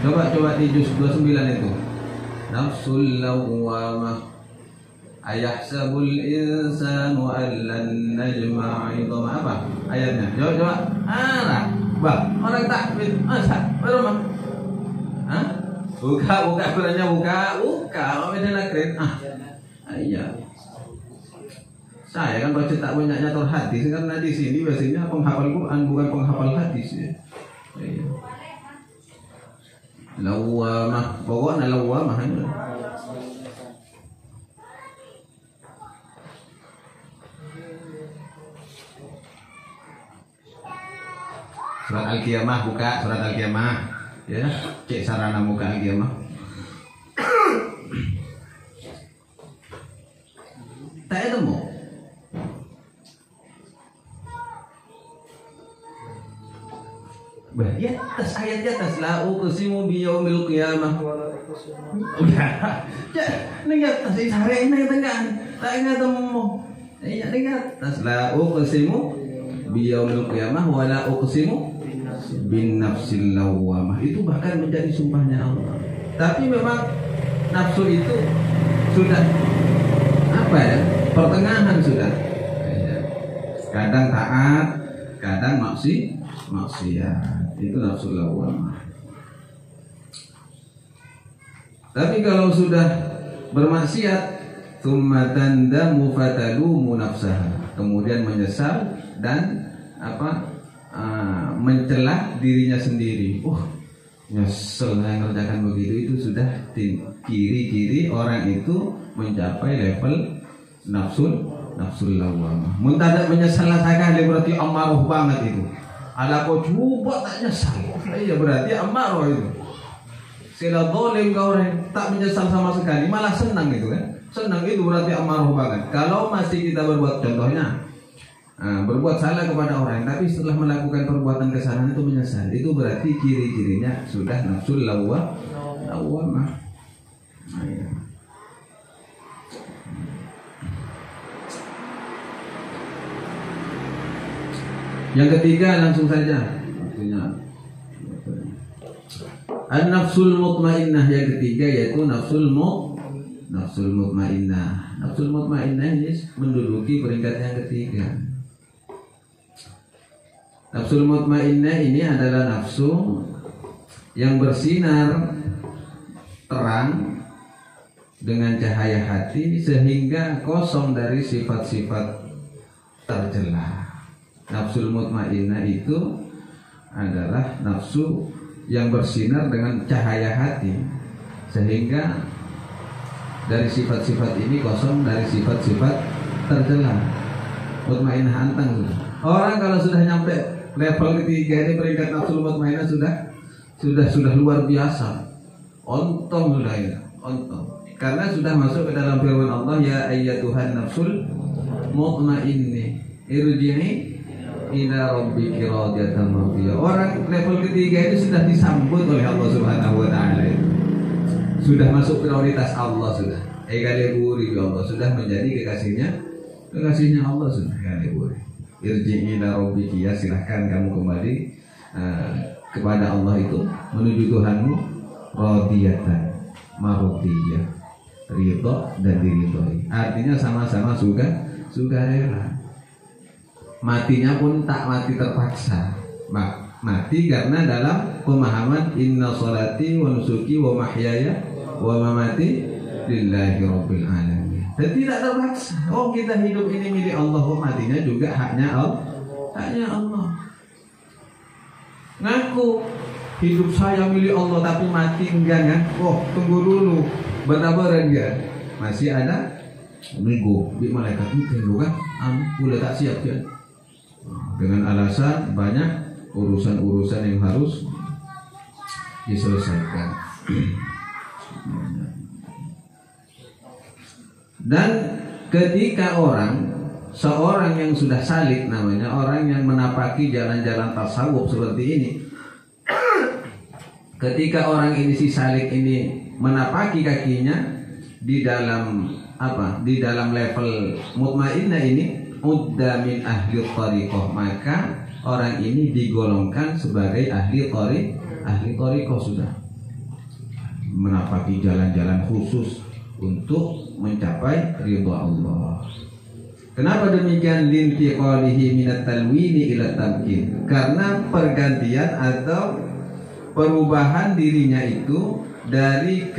Coba di juz 29 itu. Nafsul lawamah ayahsabul insanu allan najma'a idhama. Apa ayatnya? Coba. Orang takbir. Masa? Berapa? Hah? Buka Qurannya buka. Beda nakrin. Iya. Saya kan baca tak banyak nyator hadis karena di sini biasanya penghafal Quran bukan penghafal hadis ya. Iya. Lawamah, pokoknya lawamah aja. Surat Al-Qiyamah buka, surat Al-Qiyamah. Ya, cek sarana buka Al-Qiyamah. Tak ketemu. Di atas ayat di atas la uqsimu bi yaumil qiyamah. Udah. Ya, ning atas sare ning tengah. Tak ketemu. Iya ning atas la uqsimu bi yaumil qiyamah wa la uqsimu bin nafsil lawamah. Itu bahkan menjadi sumpahnya Allah. Tapi memang nafsu itu sudah apa ya? Pertengahan sudah. Kadang taat, kadang maksiat. Itu nafsu lawamah. Tapi kalau sudah bermaksiat, tsumma tandamu fatalumu nafsaha, kemudian menyesal dan mencela dirinya sendiri. Nyesel saya ngerjakan begitu. Itu sudah kiri-kiri orang itu mencapai level nafsul lawamah. Mun tidak menyesal sekali berarti amarah banget itu. Ala kau coba tak nyesal. Iya berarti amarah itu. Sila dolim kau orang tak menyesal sama sekali, malah senang itu kan. Senang itu berarti amarah banget. Kalau masih kita berbuat contohnya berbuat salah kepada orang, tapi setelah melakukan perbuatan kesalahan itu menyesal, itu berarti ciri-cirinya sudah nafsul lawamah. Ya. Yang ketiga langsung saja. An-nafsul mutmainnah, yang ketiga yaitu nafsul mutmainnah. Nafsul mutmainnah ini menduduki peringkat yang ketiga. Nafsul mutmainnah ini adalah nafsu yang bersinar terang dengan cahaya hati sehingga kosong dari sifat-sifat tercela. Nafsul mutmainnah itu adalah nafsu yang bersinar dengan cahaya hati sehingga dari sifat-sifat ini kosong dari sifat-sifat tercela. Mutmainnah anteng. Orang kalau sudah nyampe level ketiga ini peringkat nafsul mutmainnah sudah luar biasa. Ontong sudah ya, ontong. Karena sudah masuk ke dalam firman Allah, ya ayyatuhan nafsul mutmainnah irji'i ila rabbiki radiyatan mardiyah. Orang level ketiga itu sudah disambut oleh Allah Subhanahu wa taala. Sudah masuk prioritas Allah sudah. Egaliburi Allah sudah menjadi kekasihnya Allah sudah egaliburi. Irji'i ila rabbiki, ya silahkan kamu kembali kepada Allah itu menuju Tuhanmu radiyatan mardiyah, ridha dan diridhoi. Artinya sama-sama suka rela. Matinya pun tak mati terpaksa, mati karena dalam pemahaman inna sholati wa nusuki wa mahyaya wa mamati lillahi rabbil alamin. Dan tidak terpaksa. Kita hidup ini milik Allah, matinya juga haknya Allah. Ngaku hidup saya milik Allah tapi mati enggak kan? Tunggu dulu, benar-benar enggak? Masih ada minggu di malaikat itu kan? Udah tak siap ya? Dengan alasan banyak urusan-urusan yang harus diselesaikan. Dan ketika seorang yang sudah salik, namanya orang yang menapaki jalan-jalan tasawuf seperti ini, ketika orang ini si salik ini menapaki kakinya di dalam apa? Di dalam level mutmainnah ini udda min ahli thariqah, maka orang ini digolongkan sebagai ahli thariqah sudah menapaki jalan-jalan khusus untuk mencapai ridha Allah. Kenapa demikian? Lintiqalihi minat talwini ila tamkin, karena pergantian atau perubahan dirinya itu dari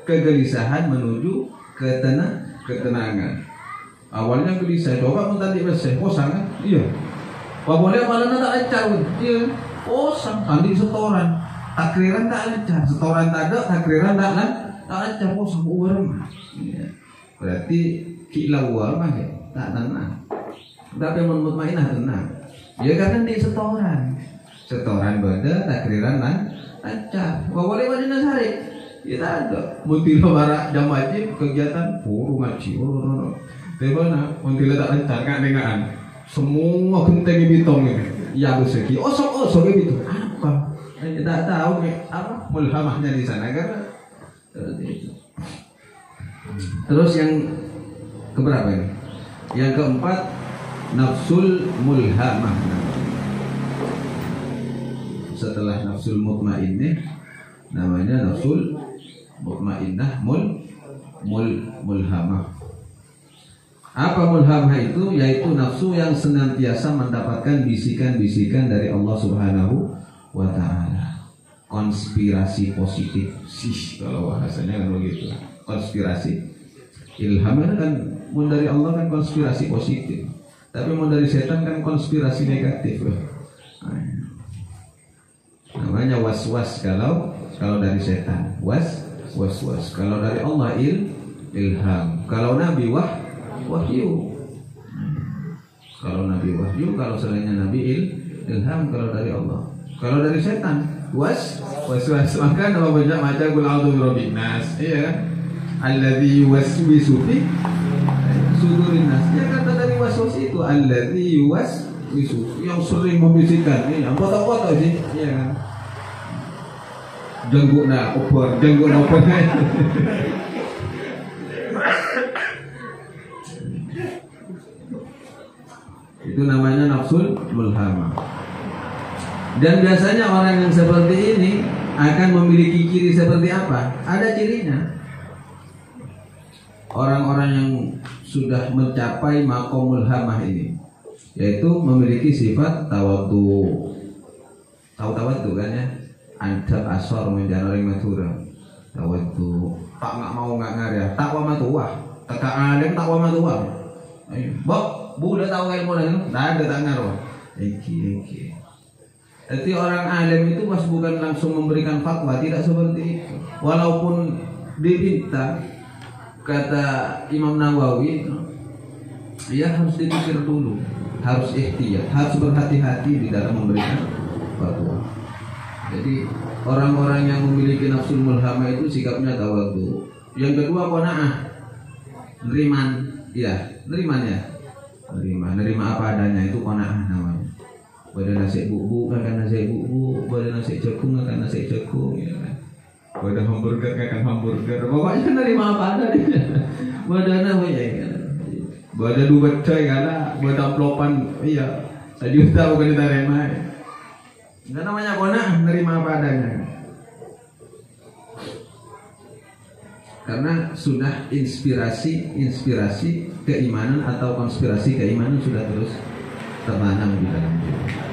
kegelisahan menuju ketenangan. Awalnya gelisah, coba pun tadi besar, bosan kan? Iya. Wah boleh malah tak lancar, iya. Bosan, tadi setoran, takriran tak lancar, setoran tak ada, takriran tak lancar, bosan, urem. Iya. Berarti kilawar mah tak tenang. Tapi mutmainah tenang. Ya karena di setoran beda, takriran lancar. Wah boleh mana sari? Ya tak ada. Muntilo barak jam wajib kegiatan puru ngaji. Bagaimana? Muntilo tak lancar kan dengaan. Semua genteng bitong ini. Ya beseki. Osok gitu. Apa? Saya tak tahu apa mulhamahnya di sana karena itu. Terus yang keberapa ini? Yang keempat, nafsul mulhamah. Setelah nafsul mutmainnah namanya nafsul mutmainnah mulhamah. Apa mulhamah itu? Yaitu nafsu yang senantiasa mendapatkan bisikan-bisikan dari Allah Subhanahu wa ta'ala. Konspirasi positif. Kalau bahasanya kan begitu. Konspirasi. Ilham kan dari Allah kan konspirasi positif. Tapi dari setan kan konspirasi negatif. Namanya was-was kalau dari setan. Was-was. Kalau dari Allah ilham. Kalau Nabi wahyu. Kalau Nabi wahyu, kalau selainnya Nabi ilham, kalau dari Allah. Kalau dari setan was-was. Maka nama banyak macam qul a'udzu birabbin nas. Iya. Alladzi yuwaswisu fi sudurin nas. Ya kata dari waswas itu alladzi yuwaswisu, yang sering membisikkan. Iya, foto-foto sih. Iya kan. Jenggukna oper. Itu namanya nafsul mulhamah. Dan biasanya orang yang seperti ini akan memiliki ciri seperti apa? Ada cirinya. Orang-orang yang sudah mencapai maqamul hamah ini, yaitu memiliki sifat tawadhu. Tahu tawadhu kan ya? Adab asor menjanori matura. Tawadhu. Tak mau ngarya. Takwa matuwah. Teka alim takwa matuwah. Ayo, Bu udah tahu ilmu lagi? Tidak ada tak ngaruh. Iki. Jadi orang alim itu pas bukan langsung memberikan fatwa, tidak seperti itu. Walaupun diminta, kata Imam Nawawi, ya harus dipikir dulu, harus ihtiyat, harus berhati-hati di dalam memberikan fatwa. Jadi orang-orang yang memiliki nafsul mulhamah itu sikapnya tawadhu. Yang kedua qanaah, neriman, nerima apa adanya, itu qanaah namanya. Pada nasi bubuk kan nasi bubuk, pada nasi jagung kan nasi jagung, ya kan. Pada hamburger kan hamburger. Pokoknya nerima apa adanya. Pada namanya kan. Pada dua coy karena pada amplopan, iya. Tadi udah bukan diterima. Enggak namanya qanaah, nerima apa adanya. Karena sudah inspirasi keimanan atau konspirasi keimanan sudah terus tertanam di dalam diri.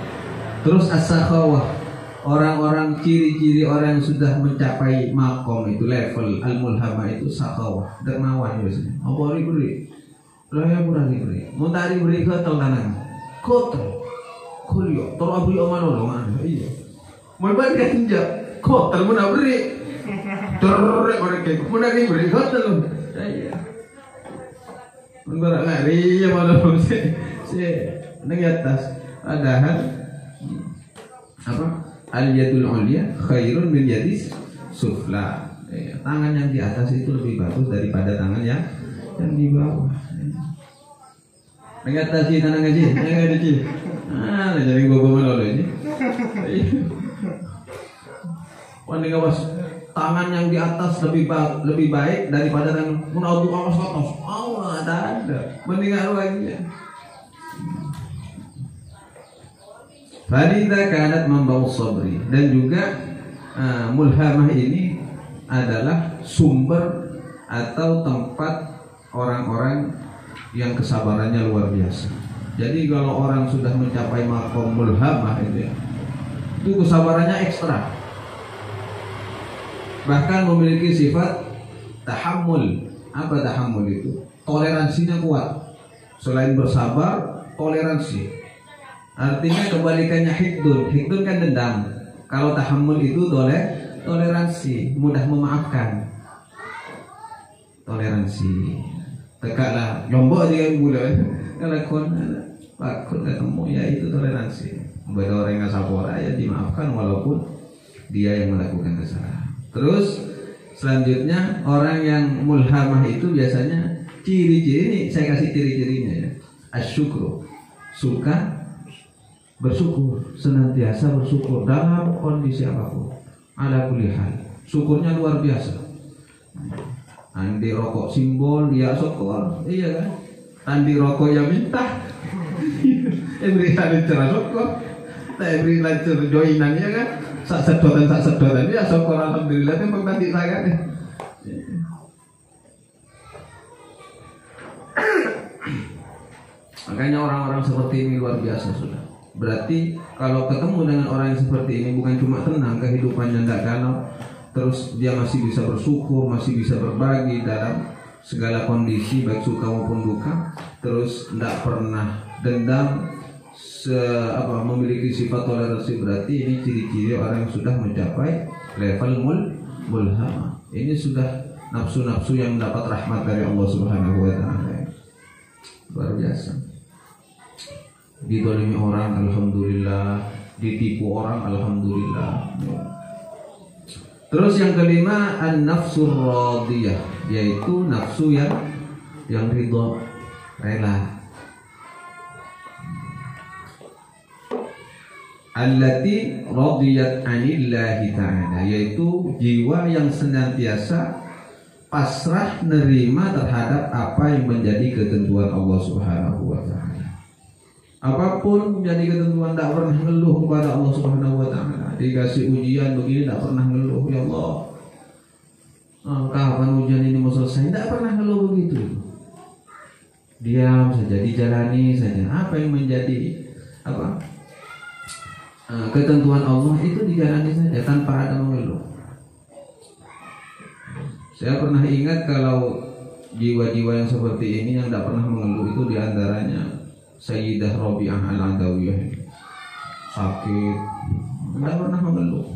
Terus as-sakhawah, orang-orang ciri-ciri orang yang sudah mencapai makom itu, level al-mulhamah itu sakhawah, dermawan biasanya. Apa beri? Lah beri. Mun tadi beri ke tangan. Kotor. Kuliah, terabri omano. Iya. Mun bari kinja, kotor mun beri. Terrek orang kayak mun beri kotor. Iya. Mun bara lari ya malu si nang atas padahal apa al-yadul ulya khairun min yadis sufla. Tangan yang di atas itu lebih bagus daripada tangan yang di bawah. Nang atas sih tangan ngaji, nang ngaji. Jadi gogo melolo ini. Wani ngawas tangan yang di atas lebih baik daripada tangan munaudu awas atas. Allah ada. Mendingan lagi ya. Fadida kanat membawa sabri, dan juga mulhamah ini adalah sumber atau tempat orang-orang yang kesabarannya luar biasa. Jadi kalau orang sudah mencapai maqam mulhamah itu ya, itu kesabarannya ekstra. Bahkan memiliki sifat tahammul. Apa tahammul itu? Toleransinya kuat. Selain bersabar, toleransi. Artinya kebalikannya hikdun. Hikdun kan dendam. Kalau tahammul itu toleransi, mudah memaafkan. Toleransi. Tegaklah, lombok dia mulai. Kalau kon ketemu ya itu toleransi. Bagi orang yang sabar ya dimaafkan walaupun dia yang melakukan kesalahan. Terus selanjutnya orang yang mulhamah itu biasanya ciri-ciri ini saya kasih ciri-cirinya ya. Asyukru, suka bersyukur, senantiasa bersyukur dalam kondisi apapun. Ala kulli hal. Syukurnya luar biasa. Andi rokok simbol dia syukur, iya kan? Andi rokok ya minta. Beri hari cerah syukur. Beri lancar joinan ya kan? Sak sedotan ya syukur alhamdulillah itu pengganti saya nih. Makanya orang-orang seperti ini luar biasa sudah. Berarti kalau ketemu dengan orang yang seperti ini bukan cuma tenang kehidupannya tidak galau, terus dia masih bisa bersyukur, masih bisa berbagi dalam segala kondisi baik suka maupun duka, terus tidak pernah dendam, memiliki sifat toleransi. Berarti ini ciri-ciri orang yang sudah mencapai level mulhamah. Ini sudah nafsu-nafsu yang mendapat rahmat dari Allah Subhanahu wa taala. Luar biasa. Didolimi orang alhamdulillah, ditipu orang alhamdulillah. Terus yang kelima an-nafsur radiyah, yaitu nafsu yang ridho, rela. Allati radiyat anillahi ta'ala, yaitu jiwa yang senantiasa pasrah nerima terhadap apa yang menjadi ketentuan Allah Subhanahu wa taala. Apapun menjadi ketentuan, tidak pernah ngeluh kepada Allah Subhanahu wa taala. Dikasih ujian begini tidak pernah ngeluh, ya Allah, kapan ujian ini mau selesai? Tidak pernah ngeluh begitu. Diam saja, dijalani saja. Apa yang menjadi ketentuan Allah itu dijalani saja tanpa ada mengeluh. Saya pernah ingat kalau jiwa-jiwa yang seperti ini yang tidak pernah mengeluh itu diantaranya Sayyidah Rabi'ah al-Adawiyah. Sakit, tidak pernah mengeluh.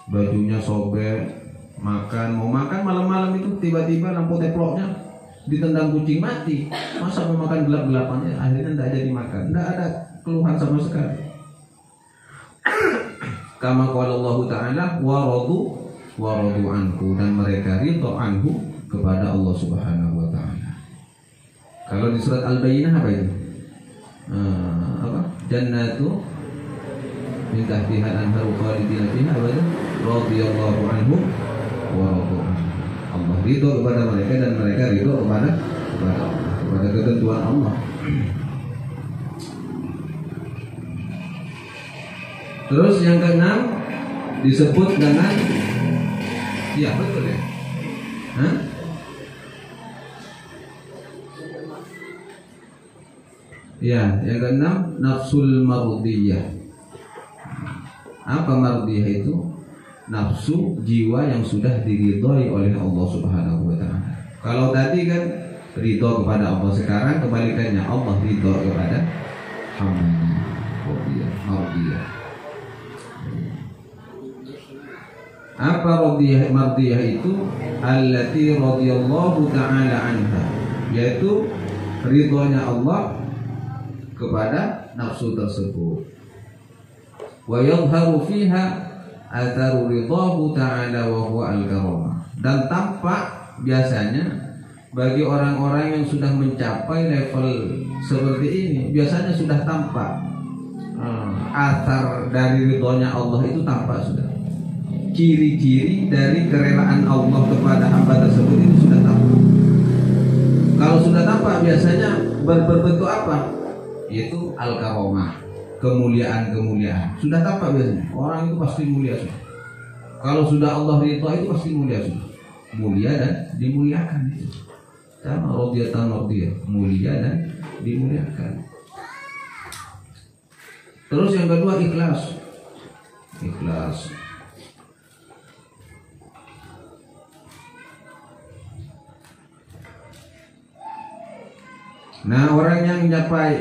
Bajunya sobek, mau makan malam-malam itu tiba-tiba lampu teploknya ditendang kucing mati. Masa mau makan gelap-gelapannya, akhirnya tidak jadi makan. Tidak ada keluhan sama sekali. Kama qala Allah Ta'ala wa radu anhu, dan mereka ridho anhu kepada Allah Subhanahu wa taala. Kalau di surat Al-Bayyinah apa itu? Jannatu min tahtiha al-anharu khalidina fiha wa radhiyallahu anhu wa radu anhu. Allah ridho kepada mereka dan mereka ridho kepada ketentuan Allah. Terus yang keenam disebut dengan betul ya. Yang keenam nafsul mardiyah. Apa mardiyah itu? Nafsu jiwa yang sudah diridhoi oleh Allah Subhanahu wa taala. Kalau tadi kan ridho kepada Allah, sekarang kebalikannya, Allah ridho kepada hamba-Nya. Mardiyah. Apa mardiyah itu? Allati radhiyallahu ta'ala anha, yaitu ridhonya Allah kepada nafsu tersebut. Wa yadhharu fiha atharu ridahu ta'ala wa huwa al-karamah. Dan tampak biasanya bagi orang-orang yang sudah mencapai level seperti ini, biasanya sudah tampak athar dari ridhonya Allah itu tampak sudah. ciri-ciri dari kerelaan Allah kepada hamba tersebut itu sudah tampak. Kalau sudah tampak biasanya berbentuk apa? Yaitu al-karomah, kemuliaan-kemuliaan. Sudah tampak biasanya. Orang itu pasti mulia sudah. Kalau sudah Allah ridha itu pasti mulia sudah. Mulia dan dimuliakan itu. Sama radiyatan radiyah, mulia dan dimuliakan. Terus yang kedua ikhlas. Ikhlas. Nah, orang yang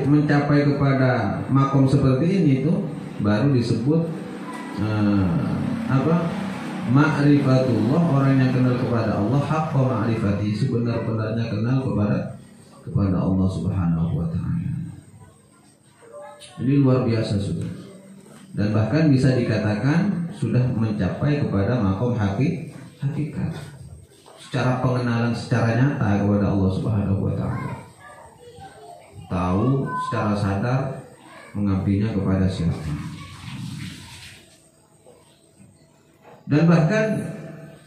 mencapai kepada makom seperti ini itu baru disebut ma'rifatullah, orang yang kenal kepada Allah, haqqa ma'rifati, sebenar-benarnya kenal kepada Allah Subhanahu wa taala. Ini luar biasa sudah. Dan bahkan bisa dikatakan sudah mencapai kepada makom hakikat. Secara pengenalan secara nyata kepada Allah Subhanahu wa taala. Tahu secara sadar mengabdinya kepada siapa. Dan bahkan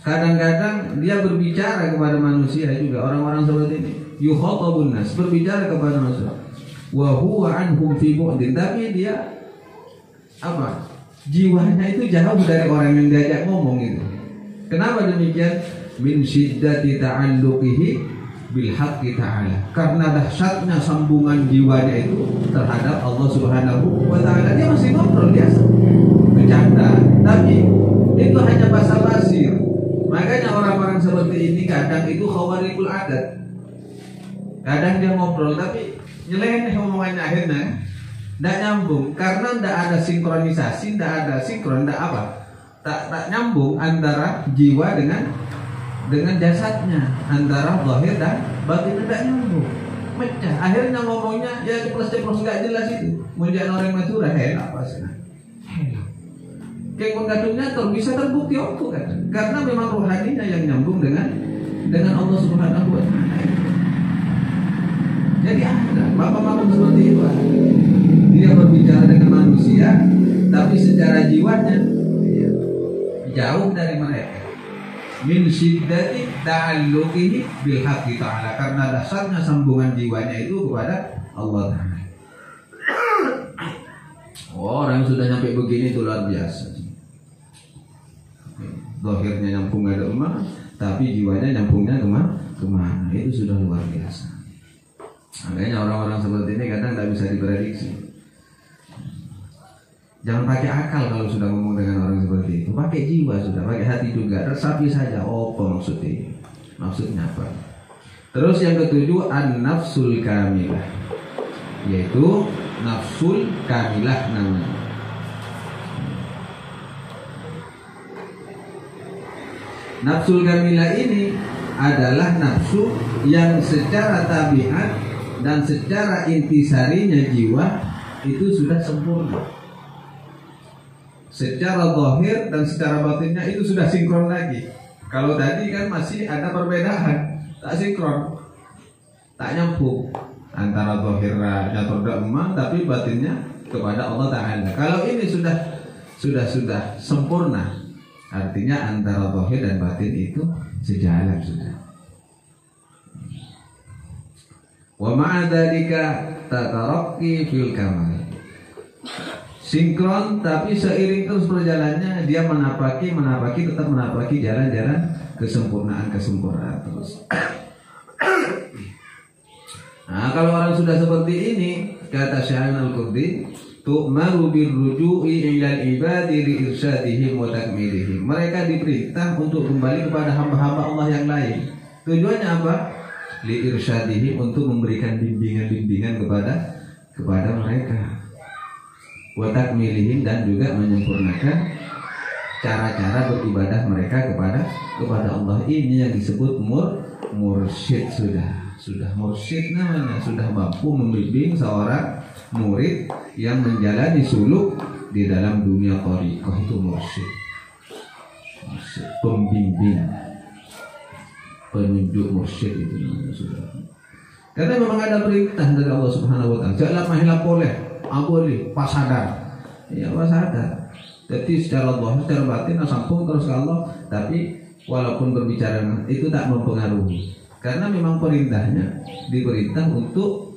kadang-kadang dia berbicara kepada manusia juga, orang-orang seperti ini yukhatabun nas, berbicara kepada manusia wa huwa anhum fi bu'din, tapi dia apa? Jiwanya itu jauh dari orang yang diajak ngomong itu. Kenapa demikian? Min syiddati ta'alluqihi bil haqqi ta'ala, karena dahsyatnya sambungan jiwanya itu terhadap Allah Subhanahu wa taala. Dia masih ngobrol biasa, bercanda, tapi itu hanya basa-basi. Makanya orang-orang seperti ini kadang itu khawarikul adat. Kadang dia ngobrol tapi nyeleneh omongannya, akhirnya tidak nyambung karena tidak ada sinkronisasi, tidak ada sinkron, tidak apa, tak nyambung antara jiwa dengan jasadnya, antara zahir dan batin tidak nyambung, mecah. Akhirnya ngomongnya ya ceplos-ceplos nggak jelas itu. Menjadi orang Madura apa sih? Kayak menggadungnya bisa terbukti itu kan? Karena memang rohaninya yang nyambung dengan Allah Subhanahu wa taala. Jadi ada bapak-bapak seperti itu. Dia berbicara dengan manusia, tapi secara jiwanya jauh dari mereka. Min syiddati ta'alluqihi bil haqqi ta'ala, karena dasarnya sambungan jiwanya itu kepada Allah Ta'ala. Orang yang sudah nyampe begini itu luar biasa. Zahirnya nyambung ada umat, tapi jiwanya nyambungnya kemana? Itu sudah luar biasa. Makanya orang-orang seperti ini kadang tidak bisa diprediksi. Jangan pakai akal kalau sudah ngomong dengan orang seperti itu. Pakai jiwa sudah, pakai hati juga. Resapi saja. Apa maksudnya? Maksudnya apa? Terus yang ketujuh, an-nafsul kamilah, yaitu nafsul kamilah namanya. Nafsul kamilah ini adalah nafsu yang secara tabiat dan secara intisarinya jiwa itu sudah sempurna. Secara zahir dan secara batinnya itu sudah sinkron lagi. Kalau tadi kan masih ada perbedaan, tak sinkron, tak nyambung antara zahirnya terdakman tapi batinnya kepada Allah Ta'ala. Kalau ini sudah sempurna, artinya antara zahir dan batin itu sejalan sudah. Wa ma'a dzalika tatarakki fil kamal, sinkron tapi seiring terus berjalannya dia tetap menapaki jalan-jalan kesempurnaan terus. Nah, kalau orang sudah seperti ini, kata Syekh Al-Qurdi, tu'maru birruju'i ilal ibadi li irsyadihim wa takmilihim. Mereka diperintah untuk kembali kepada hamba-hamba Allah yang lain. Tujuannya apa? Li irsyadihim, untuk memberikan bimbingan-bimbingan kepada mereka. Wa takmilihim, dan juga menyempurnakan cara-cara beribadah mereka kepada Allah. Ini yang disebut mursyid. Sudah mursyid namanya, sudah mampu membimbing seorang murid yang menjalani suluk di dalam dunia thariqah. Itu mursyid, pembimbing, penunjuk. Mursyid itu namanya sudah. Karena memang ada perintah dari Allah Subhanahu wa taala, jangan mahila boleh, boleh, pas sadar. Ya pas sadar. Jadi secara zahir, secara batin sambung terus ke Allah, tapi walaupun berbicara itu tak mempengaruhi. Karena memang perintahnya diperintah untuk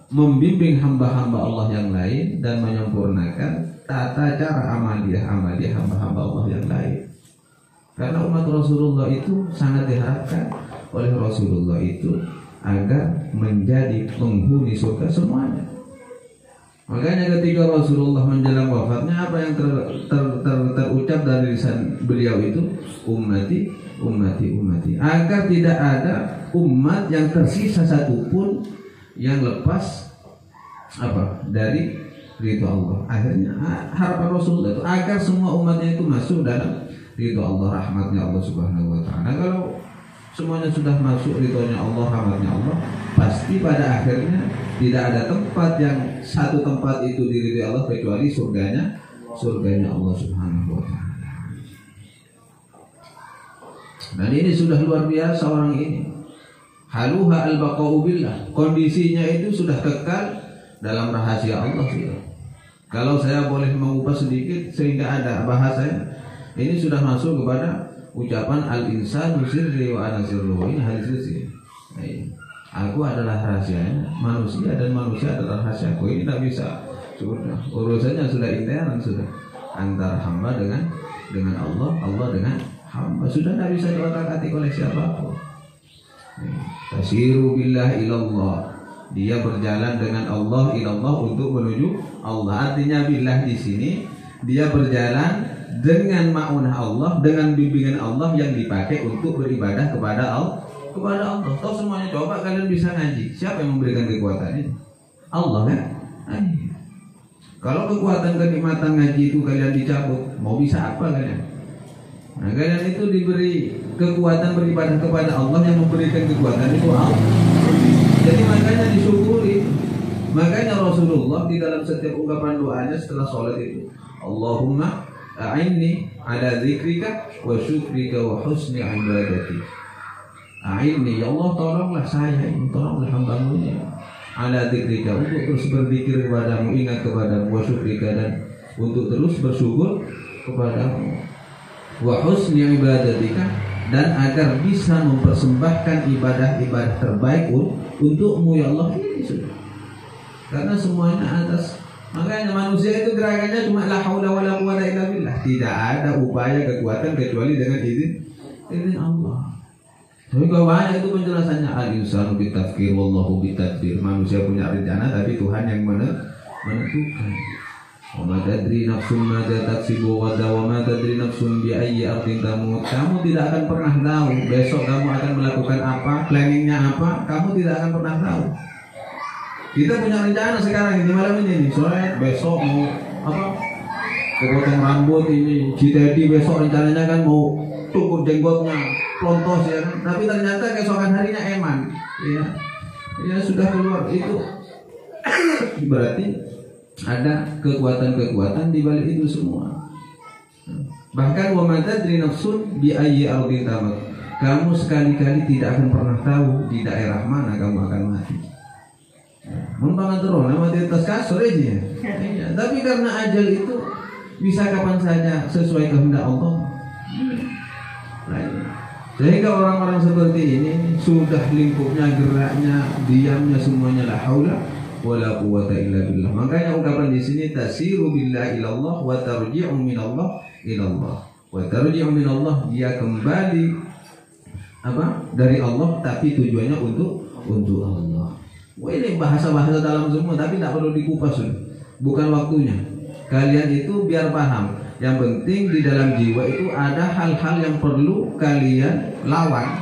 membimbing hamba-hamba Allah yang lain dan menyempurnakan tata cara amaliyah hamba-hamba Allah yang lain. Karena umat Rasulullah itu sangat diharapkan oleh Rasulullah itu agar menjadi penghuni surga semuanya. Makanya ketika Rasulullah menjelang wafatnya, apa yang terucap dari lisan beliau itu, ummati, ummati, ummati, agar tidak ada umat yang tersisa satupun yang lepas dari ridho Allah. Akhirnya harapan Rasulullah itu agar semua umatnya itu masuk dalam ridho Allah, rahmatnya Allah Subhanahu wa taala. Kalau semuanya sudah masuk ridhonya Allah, rahmatnya Allah, pasti pada akhirnya tidak ada tempat yang satu tempat itu diridhoi Allah kecuali surganya Allah Subhanahu wa taala. Dan ini sudah luar biasa orang ini. Haluha al-baqa'u billah. Kondisinya itu sudah kekal dalam rahasia Allah sudah. Kalau saya boleh mengubah sedikit sehingga ada bahasanya, ini sudah masuk kepada ucapan al-insanu sirri wa ana sirruhu. Ini hadis sirri. Aku adalah rahasianya manusia dan manusia adalah rahasiaku. Ini tidak bisa. Sudah urusannya sudah intern, sudah antara hamba dengan Allah, Allah dengan hamba. Sudah tidak bisa diotak-atik oleh siapapun. Tasiru billah ilallah. Dia berjalan dengan Allah ilallah untuk menuju Allah. Artinya billah di sini dia berjalan dengan ma'unah Allah, dengan bimbingan Allah yang dipakai untuk beribadah kepada Allah. Tahu semuanya, coba kalian bisa ngaji. Siapa yang memberikan kekuatan itu? Allah kan? Kalau kekuatan kenikmatan ngaji itu kalian dicabut, mau bisa apa kalian? Nah, kalian itu diberi kekuatan beribadah kepada Allah, yang memberikan kekuatan itu Allah. Jadi makanya disyukuri. Makanya Rasulullah di dalam setiap ungkapan doanya setelah sholat itu, Allahumma a'inni ala zikrika wa syukrika wa husni ibadati. A'inni, ya Allah tolonglah saya ini, tolonglah hamba-Mu ini ala zikrika, untuk terus berzikir kepadamu, ingat kepadamu, wa syukrika, dan untuk terus bersyukur kepadamu, wa husni ibadatika, dan agar bisa mempersembahkan ibadah-ibadah terbaik untukmu ya Allah. Ini sudah. Karena semuanya atas. Makanya manusia itu gerakannya cuma la haula wala quwwata illa billah. Tidak ada upaya kekuatan kecuali dengan izin Allah. Tapi kalau banyak itu penjelasannya, al-insanu bitafkir wallahu bitadbir. Manusia punya rencana tapi Tuhan yang menentukan. Wa ma tadri nafsun madza taksibu ghadan wa ma tadri nafsun bi ayyi ardin tamut. Kamu tidak akan pernah tahu besok kamu akan melakukan apa, planningnya apa, kamu tidak akan pernah tahu. Kita punya rencana sekarang ini malam ini, sore besok mau potong rambut ini, Citedi besok rencananya kan mau cukur jenggotnya, plontos ya, tapi ternyata keesokan harinya eman, ya sudah keluar itu. Berarti ada kekuatan-kekuatan di balik itu semua. Bahkan wa ma tadri nafsun bi ayyi ardin tamut. Kamu sekali-kali tidak akan pernah tahu di daerah mana kamu akan mati. Membangun turun nama di atas kasur aja. Tapi karena ajal itu bisa kapan saja sesuai kehendak Allah. Sehingga orang-orang seperti ini sudah lingkupnya, geraknya, diamnya semuanya la haula wala quwwata illa billah. Makanya ungkapan di sini tasiru billahi ilallah wa tarji'u minallah ilallah. Wa tarji'u minallah, dia kembali dari Allah tapi tujuannya untuk Allah. Wah, ini bahasa-bahasa dalam semua tapi tidak perlu dikupas, bukan waktunya. Kalian itu biar paham. Yang penting di dalam jiwa itu ada hal-hal yang perlu kalian lawan,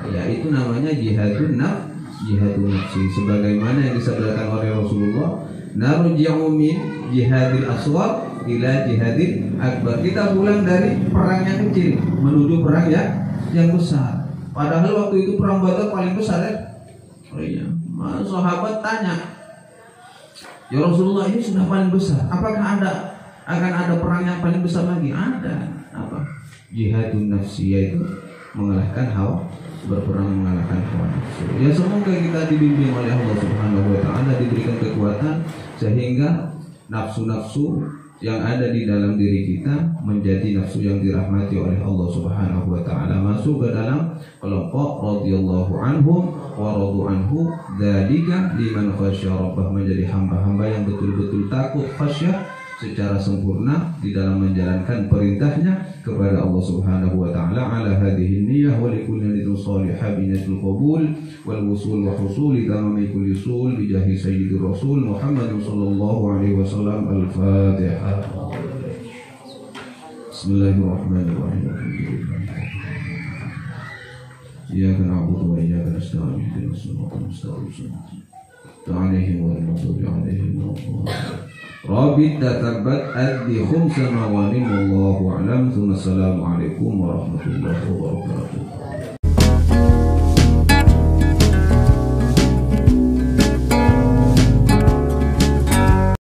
yaitu namanya jihadun nafsi. Sebagaimana yang disabdakan oleh Rasulullah, narji'u min jihadil asghar ila jihadil akbar. Kita pulang dari perang yang kecil menuju perang yang besar. Padahal waktu itu perang Badar paling besar ya. Oh iya. Sahabat tanya, ya Rasulullah, ini sudah paling besar, apakah akan ada perang yang paling besar lagi? Ada. Apa? Jihadun nafsi, yaitu mengalahkan hawa, berperang mengalahkan hawa nafsu. Ya semoga kita dibimbing oleh Allah Subhanahu wa taala, diberikan kekuatan sehingga nafsu-nafsu yang ada di dalam diri kita menjadi nafsu yang dirahmati oleh Allah Subhanahu wa taala, masuk ke dalam kelompok radhiyallahu anhum wa radu anhu, dzalika liman khasyya rabbah, menjadi hamba-hamba yang betul-betul takut khasyah secara sempurna di dalam menjalankan perintahnya kepada Allah Subhanahu wa taala. Ala hadhihi niyyah wa likulli niyatin salihah binatul qabul wal wusul wa husuli tamami kulli usul bi jahi sayyidir rasul Muhammad sallallahu alaihi wasallam. Al-Fatihah. Bismillahirrahmanirrahim. Iyyaka na'budu wa iyyaka nasta'in ihdinas siratal mustaqim. Ta'alihim wal maghdubi 'alaihim waladdallin. Rabbi tatabat addi khumsa mawanim wallahu a'lam. Assalamualaikum warahmatullahi wabarakatuh.